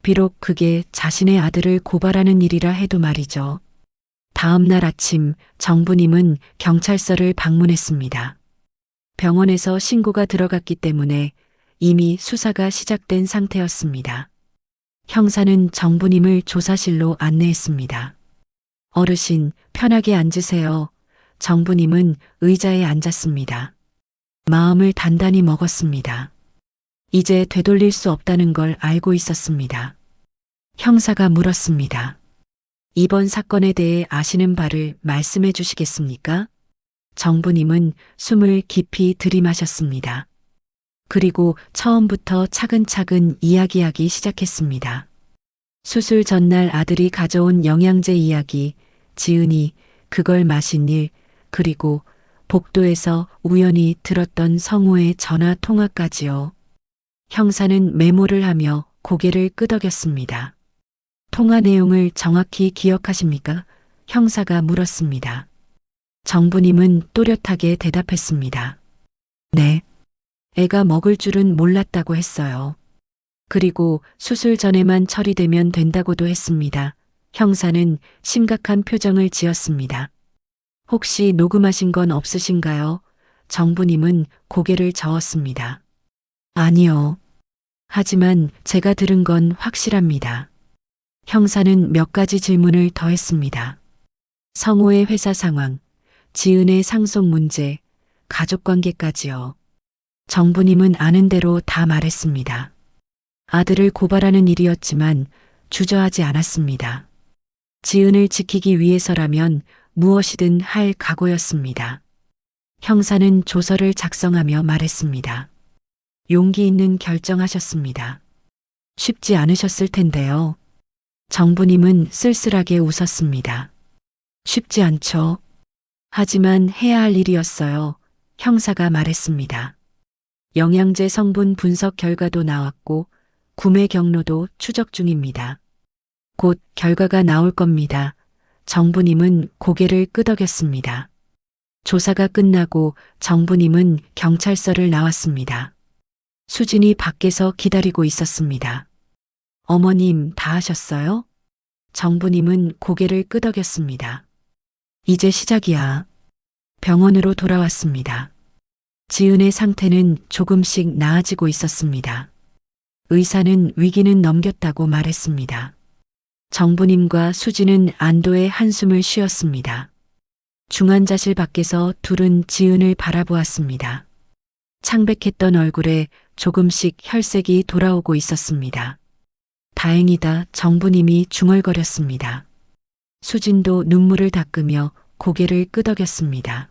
비록 그게 자신의 아들을 고발하는 일이라 해도 말이죠. 다음 날 아침 정부님은 경찰서를 방문했습니다. 병원에서 신고가 들어갔기 때문에 이미 수사가 시작된 상태였습니다. 형사는 정부님을 조사실로 안내했습니다. 어르신, 편하게 앉으세요. 정부님은 의자에 앉았습니다. 마음을 단단히 먹었습니다. 이제 되돌릴 수 없다는 걸 알고 있었습니다. 형사가 물었습니다. 이번 사건에 대해 아시는 바를 말씀해 주시겠습니까? 정부님은 숨을 깊이 들이마셨습니다. 그리고 처음부터 차근차근 이야기하기 시작했습니다. 수술 전날 아들이 가져온 영양제 이야기, 지은이 그걸 마신 일, 그리고 복도에서 우연히 들었던 성우의 전화 통화까지요. 형사는 메모를 하며 고개를 끄덕였습니다. 통화 내용을 정확히 기억하십니까? 형사가 물었습니다. 정부님은 또렷하게 대답했습니다. 네. 애가 먹을 줄은 몰랐다고 했어요. 그리고 수술 전에만 처리되면 된다고도 했습니다. 형사는 심각한 표정을 지었습니다. 혹시 녹음하신 건 없으신가요? 정부님은 고개를 저었습니다. 아니요. 하지만 제가 들은 건 확실합니다. 형사는 몇 가지 질문을 더했습니다. 성호의 회사 상황, 지은의 상속 문제, 가족관계까지요. 정부님은 아는 대로 다 말했습니다. 아들을 고발하는 일이었지만 주저하지 않았습니다. 지은을 지키기 위해서라면 무엇이든 할 각오였습니다. 형사는 조서를 작성하며 말했습니다. 용기 있는 결정하셨습니다. 쉽지 않으셨을 텐데요. 정부님은 쓸쓸하게 웃었습니다. 쉽지 않죠. 하지만 해야 할 일이었어요. 형사가 말했습니다. 영양제 성분 분석 결과도 나왔고 구매 경로도 추적 중입니다. 곧 결과가 나올 겁니다. 정부님은 고개를 끄덕였습니다. 조사가 끝나고 정부님은 경찰서를 나왔습니다. 수진이 밖에서 기다리고 있었습니다. 어머님, 다 하셨어요? 정부님은 고개를 끄덕였습니다. 이제 시작이야. 병원으로 돌아왔습니다. 지은의 상태는 조금씩 나아지고 있었습니다. 의사는 위기는 넘겼다고 말했습니다. 정부님과 수진은 안도의 한숨을 쉬었습니다. 중환자실 밖에서 둘은 지은을 바라보았습니다. 창백했던 얼굴에 조금씩 혈색이 돌아오고 있었습니다. 다행이다, 정부님이 중얼거렸습니다. 수진도 눈물을 닦으며 고개를 끄덕였습니다.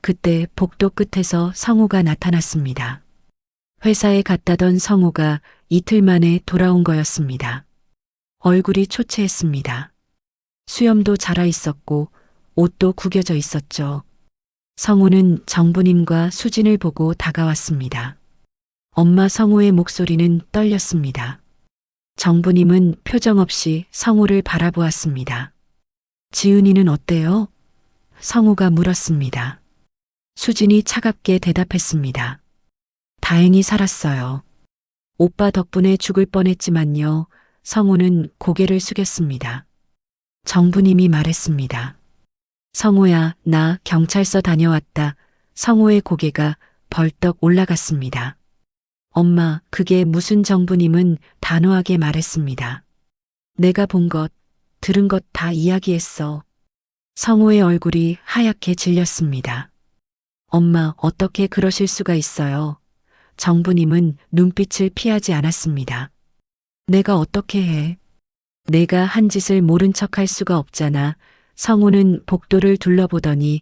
그때 복도 끝에서 성우가 나타났습니다. 회사에 갔다던 성우가 이틀 만에 돌아온 거였습니다. 얼굴이 초췌했습니다. 수염도 자라 있었고 옷도 구겨져 있었죠. 성우는 정부님과 수진을 보고 다가왔습니다. 엄마. 성우의 목소리는 떨렸습니다. 정부님은 표정 없이 성우를 바라보았습니다. 지은이는 어때요? 성우가 물었습니다. 수진이 차갑게 대답했습니다. 다행히 살았어요. 오빠 덕분에 죽을 뻔했지만요. 성우는 고개를 숙였습니다. 정부님이 말했습니다. 성우야, 나 경찰서 다녀왔다. 성우의 고개가 벌떡 올라갔습니다. 엄마, 그게 무슨? 정부님은 단호하게 말했습니다. 내가 본 것, 들은 것 다 이야기했어. 성우의 얼굴이 하얗게 질렸습니다. 엄마, 어떻게 그러실 수가 있어요? 정부님은 눈빛을 피하지 않았습니다. 내가 어떻게 해? 내가 한 짓을 모른 척할 수가 없잖아. 성우는 복도를 둘러보더니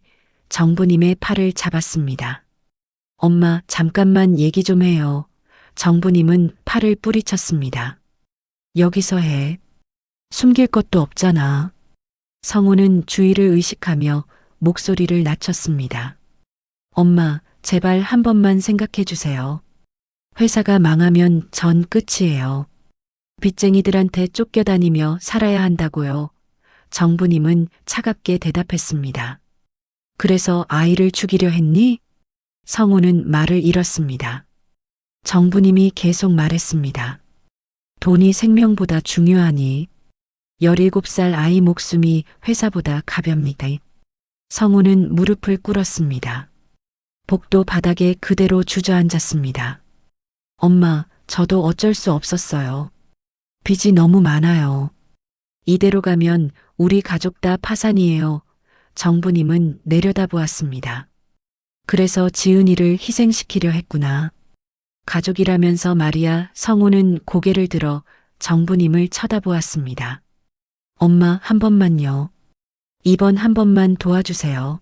정부님의 팔을 잡았습니다. 엄마, 잠깐만 얘기 좀 해요. 정부님은 팔을 뿌리쳤습니다. 여기서 해. 숨길 것도 없잖아. 성우는 주위를 의식하며 목소리를 낮췄습니다. 엄마, 제발 한 번만 생각해 주세요. 회사가 망하면 전 끝이에요. 빚쟁이들한테 쫓겨다니며 살아야 한다고요. 정부님은 차갑게 대답했습니다. 그래서 아이를 죽이려 했니? 성우는 말을 잃었습니다. 정부님이 계속 말했습니다. 돈이 생명보다 중요하니 17살 아이 목숨이 회사보다 가볍니다. 성우는 무릎을 꿇었습니다. 복도 바닥에 그대로 주저앉았습니다. 엄마, 저도 어쩔 수 없었어요. 빚이 너무 많아요. 이대로 가면 우리 가족 다 파산이에요. 정부님은 내려다보았습니다. 그래서 지은이를 희생시키려 했구나. 가족이라면서 말이야. 성우는 고개를 들어 정부님을 쳐다보았습니다. 엄마, 한 번만요. 이번 한 번만 도와주세요.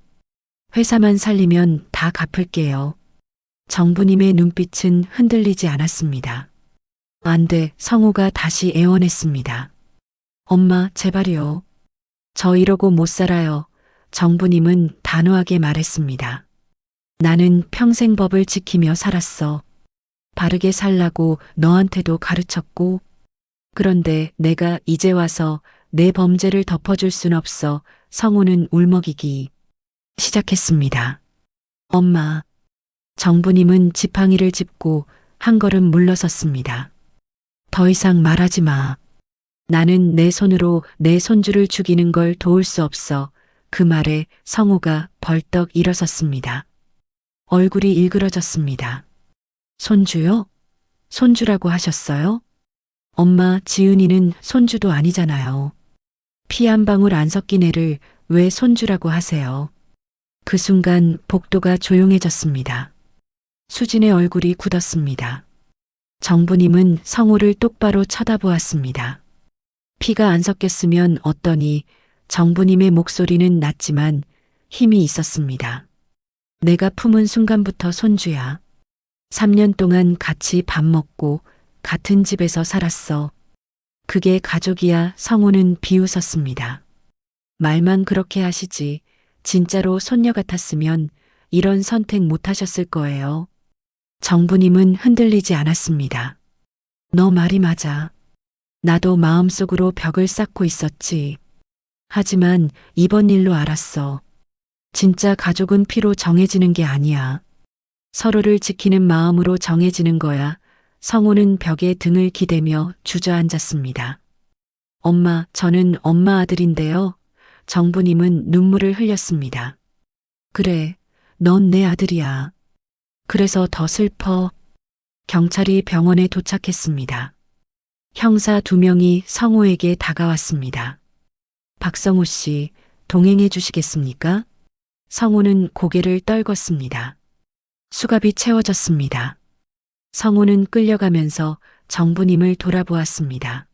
회사만 살리면 다 갚을게요. 정부님의 눈빛은 흔들리지 않았습니다. 안 돼, 성우가 다시 애원했습니다. 엄마, 제발요. 저 이러고 못 살아요. 정부님은 단호하게 말했습니다. 나는 평생 법을 지키며 살았어. 바르게 살라고 너한테도 가르쳤고, 그런데 내가 이제 와서 내 범죄를 덮어줄 순 없어. 성우는 울먹이기 시작했습니다. 엄마. 정부님은 지팡이를 짚고 한 걸음 물러섰습니다. 더 이상 말하지 마. 나는 내 손으로 내 손주를 죽이는 걸 도울 수 없어. 그 말에 성우가 벌떡 일어섰습니다. 얼굴이 일그러졌습니다. 손주요? 손주라고 하셨어요? 엄마, 지은이는 손주도 아니잖아요. 피 한 방울 안 섞인 애를 왜 손주라고 하세요? 그 순간 복도가 조용해졌습니다. 수진의 얼굴이 굳었습니다. 정부님은 성우를 똑바로 쳐다보았습니다. 피가 안 섞였으면 어떠니? 정부님의 목소리는 낮지만 힘이 있었습니다. 내가 품은 순간부터 손주야. 3년 동안 같이 밥 먹고 같은 집에서 살았어. 그게 가족이야. 성우는 비웃었습니다. 말만 그렇게 하시지. 진짜로 손녀 같았으면 이런 선택 못 하셨을 거예요. 정부님은 흔들리지 않았습니다. 너 말이 맞아. 나도 마음속으로 벽을 쌓고 있었지. 하지만 이번 일로 알았어. 진짜 가족은 피로 정해지는 게 아니야. 서로를 지키는 마음으로 정해지는 거야. 성우는 벽에 등을 기대며 주저앉았습니다. 엄마, 저는 엄마 아들인데요. 정부님은 눈물을 흘렸습니다. 그래, 넌 내 아들이야. 그래서 더 슬퍼. 경찰이 병원에 도착했습니다. 형사 2명이 성우에게 다가왔습니다. 박성우 씨, 동행해 주시겠습니까? 성우는 고개를 떨궜습니다. 수갑이 채워졌습니다. 성우는 끌려가면서 정부님을 돌아보았습니다.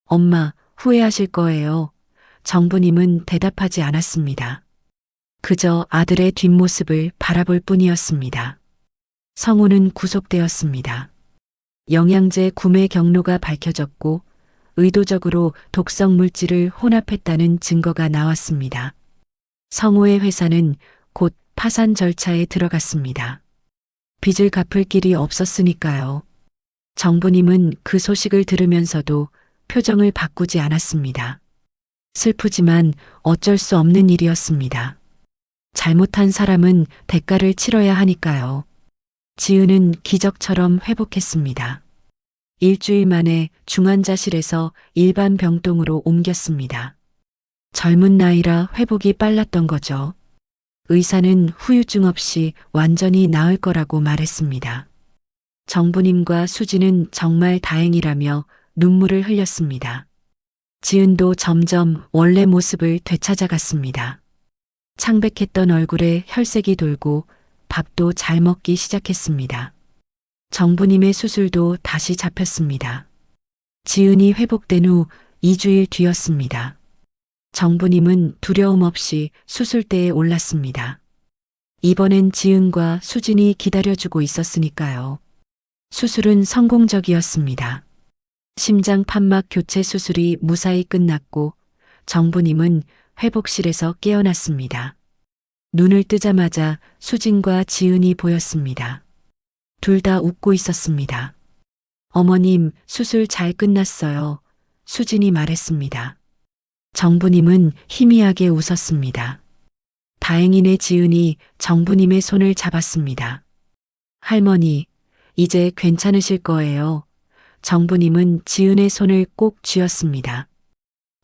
엄마, 후회하실 거예요. 정부님은 대답하지 않았습니다. 그저 아들의 뒷모습을 바라볼 뿐이었습니다. 성우는 구속되었습니다. 영양제 구매 경로가 밝혀졌고 의도적으로 독성 물질을 혼합했다는 증거가 나왔습니다. 성우의 회사는 곧 파산 절차에 들어갔습니다. 빚을 갚을 길이 없었으니까요. 정부님은 그 소식을 들으면서도 표정을 바꾸지 않았습니다. 슬프지만 어쩔 수 없는 일이었습니다. 잘못한 사람은 대가를 치러야 하니까요. 지은은 기적처럼 회복했습니다. 일주일 만에 중환자실에서 일반 병동으로 옮겼습니다. 젊은 나이라 회복이 빨랐던 거죠. 의사는 후유증 없이 완전히 나을 거라고 말했습니다. 정부님과 수지는 정말 다행이라며 눈물을 흘렸습니다. 지은도 점점 원래 모습을 되찾아갔습니다. 창백했던 얼굴에 혈색이 돌고 밥도 잘 먹기 시작했습니다. 정부님의 수술도 다시 잡혔습니다. 지은이 회복된 후 2주일 뒤였습니다. 정부님은 두려움 없이 수술대에 올랐습니다. 이번엔 지은과 수진이 기다려주고 있었으니까요. 수술은 성공적이었습니다. 심장 판막 교체 수술이 무사히 끝났고 정부님은 회복실에서 깨어났습니다. 눈을 뜨자마자 수진과 지은이 보였습니다. 둘 다 웃고 있었습니다. 어머님, 수술 잘 끝났어요. 수진이 말했습니다. 정부님은 희미하게 웃었습니다. 다행이네. 지은이 정부님의 손을 잡았습니다. 할머니, 이제 괜찮으실 거예요. 정부님은 지은의 손을 꼭 쥐었습니다.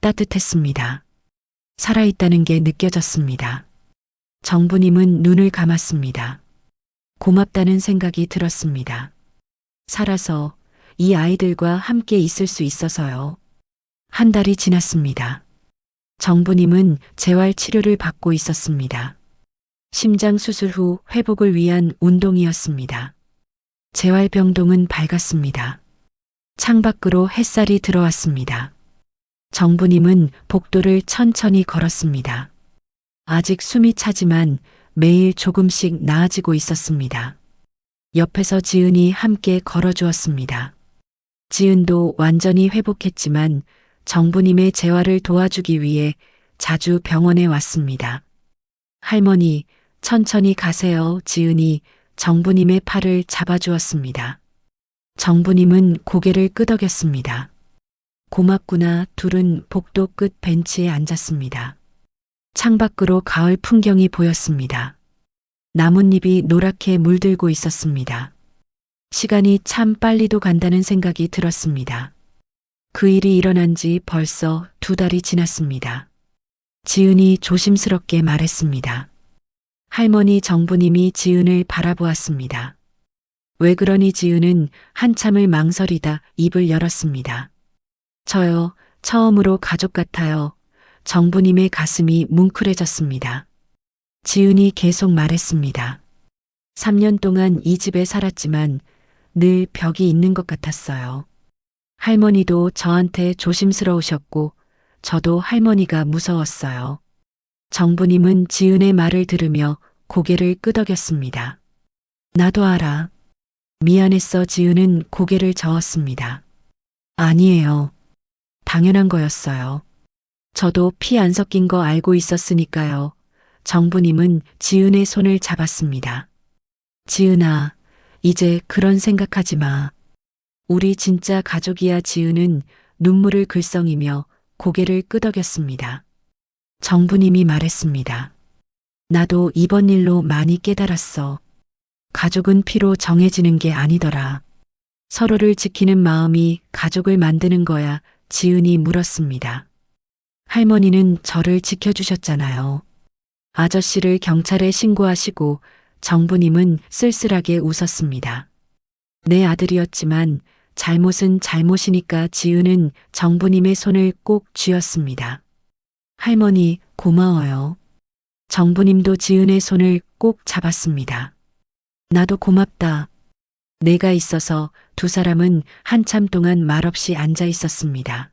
따뜻했습니다. 살아있다는 게 느껴졌습니다. 정부님은 눈을 감았습니다. 고맙다는 생각이 들었습니다. 살아서 이 아이들과 함께 있을 수 있어서요. 한 달이 지났습니다. 정부님은 재활 치료를 받고 있었습니다. 심장 수술 후 회복을 위한 운동이었습니다. 재활병동은 밝았습니다. 창밖으로 햇살이 들어왔습니다. 정부님은 복도를 천천히 걸었습니다. 아직 숨이 차지만 매일 조금씩 나아지고 있었습니다. 옆에서 지은이 함께 걸어주었습니다. 지은도 완전히 회복했지만 정부님의 재활을 도와주기 위해 자주 병원에 왔습니다. 할머니, 천천히 가세요. 지은이 정부님의 팔을 잡아주었습니다. 정부님은 고개를 끄덕였습니다. 고맙구나. 둘은 복도 끝 벤치에 앉았습니다. 창밖으로 가을 풍경이 보였습니다. 나뭇잎이 노랗게 물들고 있었습니다. 시간이 참 빨리도 간다는 생각이 들었습니다. 그 일이 일어난 지 벌써 2달이 지났습니다. 지은이 조심스럽게 말했습니다. 할머니. 정부님이 지은을 바라보았습니다. 왜 그러니? 지은은 한참을 망설이다 입을 열었습니다. 저요, 처음으로 가족 같아요. 정부님의 가슴이 뭉클해졌습니다. 지은이 계속 말했습니다. 3년 동안 이 집에 살았지만 늘 벽이 있는 것 같았어요. 할머니도 저한테 조심스러우셨고 저도 할머니가 무서웠어요. 정부님은 지은의 말을 들으며 고개를 끄덕였습니다. 나도 알아. 미안했어. 지은은 고개를 저었습니다. 아니에요. 당연한 거였어요. 저도 피 안 섞인 거 알고 있었으니까요. 정부님은 지은의 손을 잡았습니다. 지은아, 이제 그런 생각하지 마. 우리 진짜 가족이야. 지은은 눈물을 글썽이며 고개를 끄덕였습니다. 정부님이 말했습니다. 나도 이번 일로 많이 깨달았어. 가족은 피로 정해지는 게 아니더라. 서로를 지키는 마음이 가족을 만드는 거야. 지은이 물었습니다. 할머니는 저를 지켜주셨잖아요. 아저씨를 경찰에 신고하시고 정부님은 쓸쓸하게 웃었습니다. 내 아들이었지만 잘못은 잘못이니까. 지은은 정부님의 손을 꼭 쥐었습니다. 할머니, 고마워요. 정부님도 지은의 손을 꼭 잡았습니다. 나도 고맙다. 내가 있어서. 두 사람은 한참 동안 말없이 앉아 있었습니다.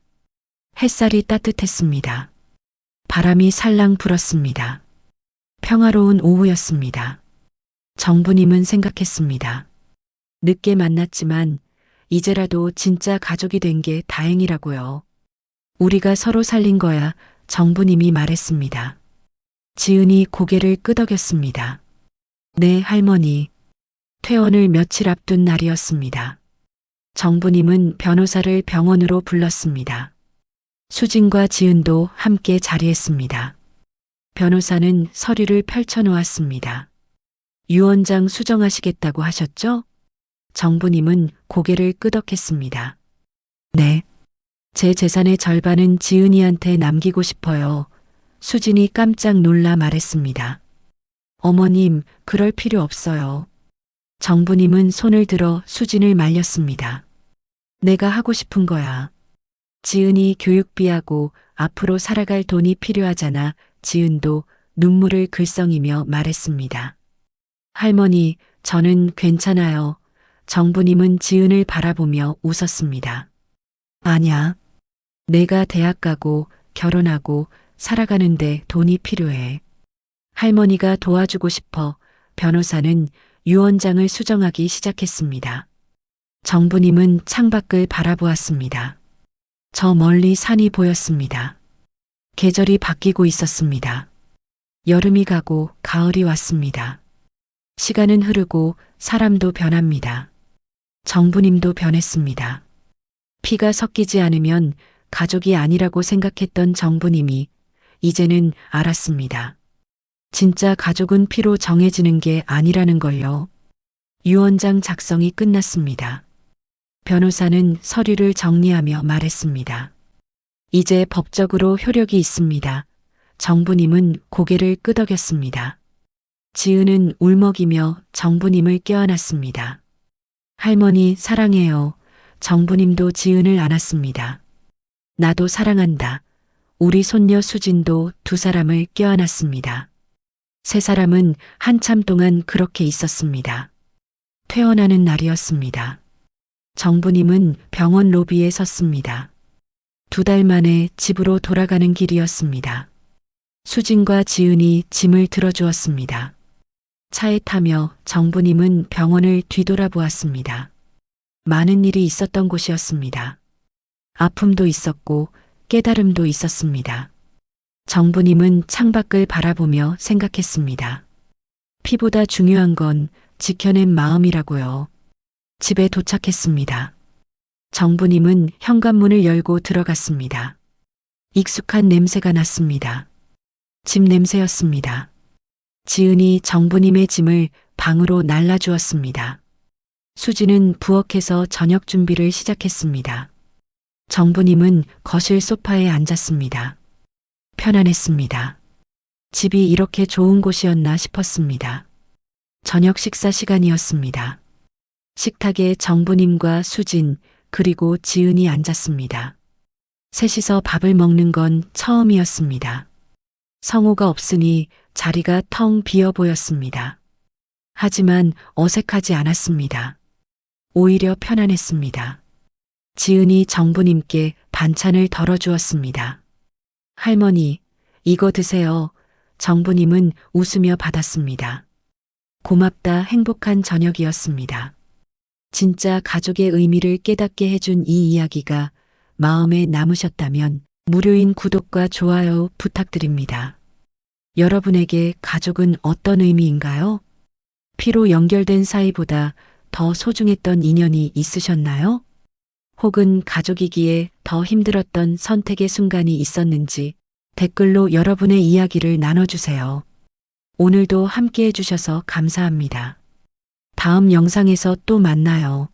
햇살이 따뜻했습니다. 바람이 살랑 불었습니다. 평화로운 오후였습니다. 정부님은 생각했습니다. 늦게 만났지만 이제라도 진짜 가족이 된 게 다행이라고요. 우리가 서로 살린 거야. 정부님이 말했습니다. 지은이 고개를 끄덕였습니다. 네, 할머니. 퇴원을 며칠 앞둔 날이었습니다. 정부님은 변호사를 병원으로 불렀습니다. 수진과 지은도 함께 자리했습니다. 변호사는 서류를 펼쳐놓았습니다. 유언장 수정하시겠다고 하셨죠? 정부님은 고개를 끄덕했습니다. 네. 제 재산의 절반은 지은이한테 남기고 싶어요. 수진이 깜짝 놀라 말했습니다. 어머님, 그럴 필요 없어요. 정부님은 손을 들어 수진을 말렸습니다. 내가 하고 싶은 거야. 지은이 교육비하고 앞으로 살아갈 돈이 필요하잖아. 지은도 눈물을 글썽이며 말했습니다. 할머니, 저는 괜찮아요. 정부님은 지은을 바라보며 웃었습니다. 아냐. 내가 대학 가고 결혼하고 살아가는데 돈이 필요해. 할머니가 도와주고 싶어. 변호사는 유언장을 수정하기 시작했습니다. 정부님은 창밖을 바라보았습니다. 저 멀리 산이 보였습니다. 계절이 바뀌고 있었습니다. 여름이 가고 가을이 왔습니다. 시간은 흐르고 사람도 변합니다. 정부님도 변했습니다. 피가 섞이지 않으면 가족이 아니라고 생각했던 정부님이 이제는 알았습니다. 진짜 가족은 피로 정해지는 게 아니라는 걸요. 유언장 작성이 끝났습니다. 변호사는 서류를 정리하며 말했습니다. 이제 법적으로 효력이 있습니다. 정부님은 고개를 끄덕였습니다. 지은은 울먹이며 정부님을 껴안았습니다. 할머니 사랑해요. 정부님도 지은을 안았습니다. 나도 사랑한다. 우리 손녀 수진도 두 사람을 껴안았습니다. 세 사람은 한참 동안 그렇게 있었습니다. 퇴원하는 날이었습니다. 정부님은 병원 로비에 섰습니다. 2달 만에 집으로 돌아가는 길이었습니다. 수진과 지은이 짐을 들어주었습니다. 차에 타며 정부님은 병원을 뒤돌아보았습니다. 많은 일이 있었던 곳이었습니다. 아픔도 있었고 깨달음도 있었습니다. 정부님은 창밖을 바라보며 생각했습니다. 피보다 중요한 건 지켜낸 마음이라고요. 집에 도착했습니다. 정부님은 현관문을 열고 들어갔습니다. 익숙한 냄새가 났습니다. 집 냄새였습니다. 지은이 정부님의 짐을 방으로 날라주었습니다. 수지는 부엌에서 저녁 준비를 시작했습니다. 정부님은 거실 소파에 앉았습니다. 편안했습니다. 집이 이렇게 좋은 곳이었나 싶었습니다. 저녁 식사 시간이었습니다. 식탁에 정부님과 수진 그리고 지은이 앉았습니다. 셋이서 밥을 먹는 건 처음이었습니다. 성우가 없으니 자리가 텅 비어 보였습니다. 하지만 어색하지 않았습니다. 오히려 편안했습니다. 지은이 정부님께 반찬을 덜어주었습니다. 할머니, 이거 드세요. 정부님은 웃으며 받았습니다. 고맙다 행복한 저녁이었습니다. 진짜 가족의 의미를 깨닫게 해준 이 이야기가 마음에 남으셨다면 무료인 구독과 좋아요 부탁드립니다. 여러분에게 가족은 어떤 의미인가요? 피로 연결된 사이보다 더 소중했던 인연이 있으셨나요? 혹은 가족이기에 더 힘들었던 선택의 순간이 있었는지 댓글로 여러분의 이야기를 나눠주세요. 오늘도 함께 해주셔서 감사합니다. 다음 영상에서 또 만나요.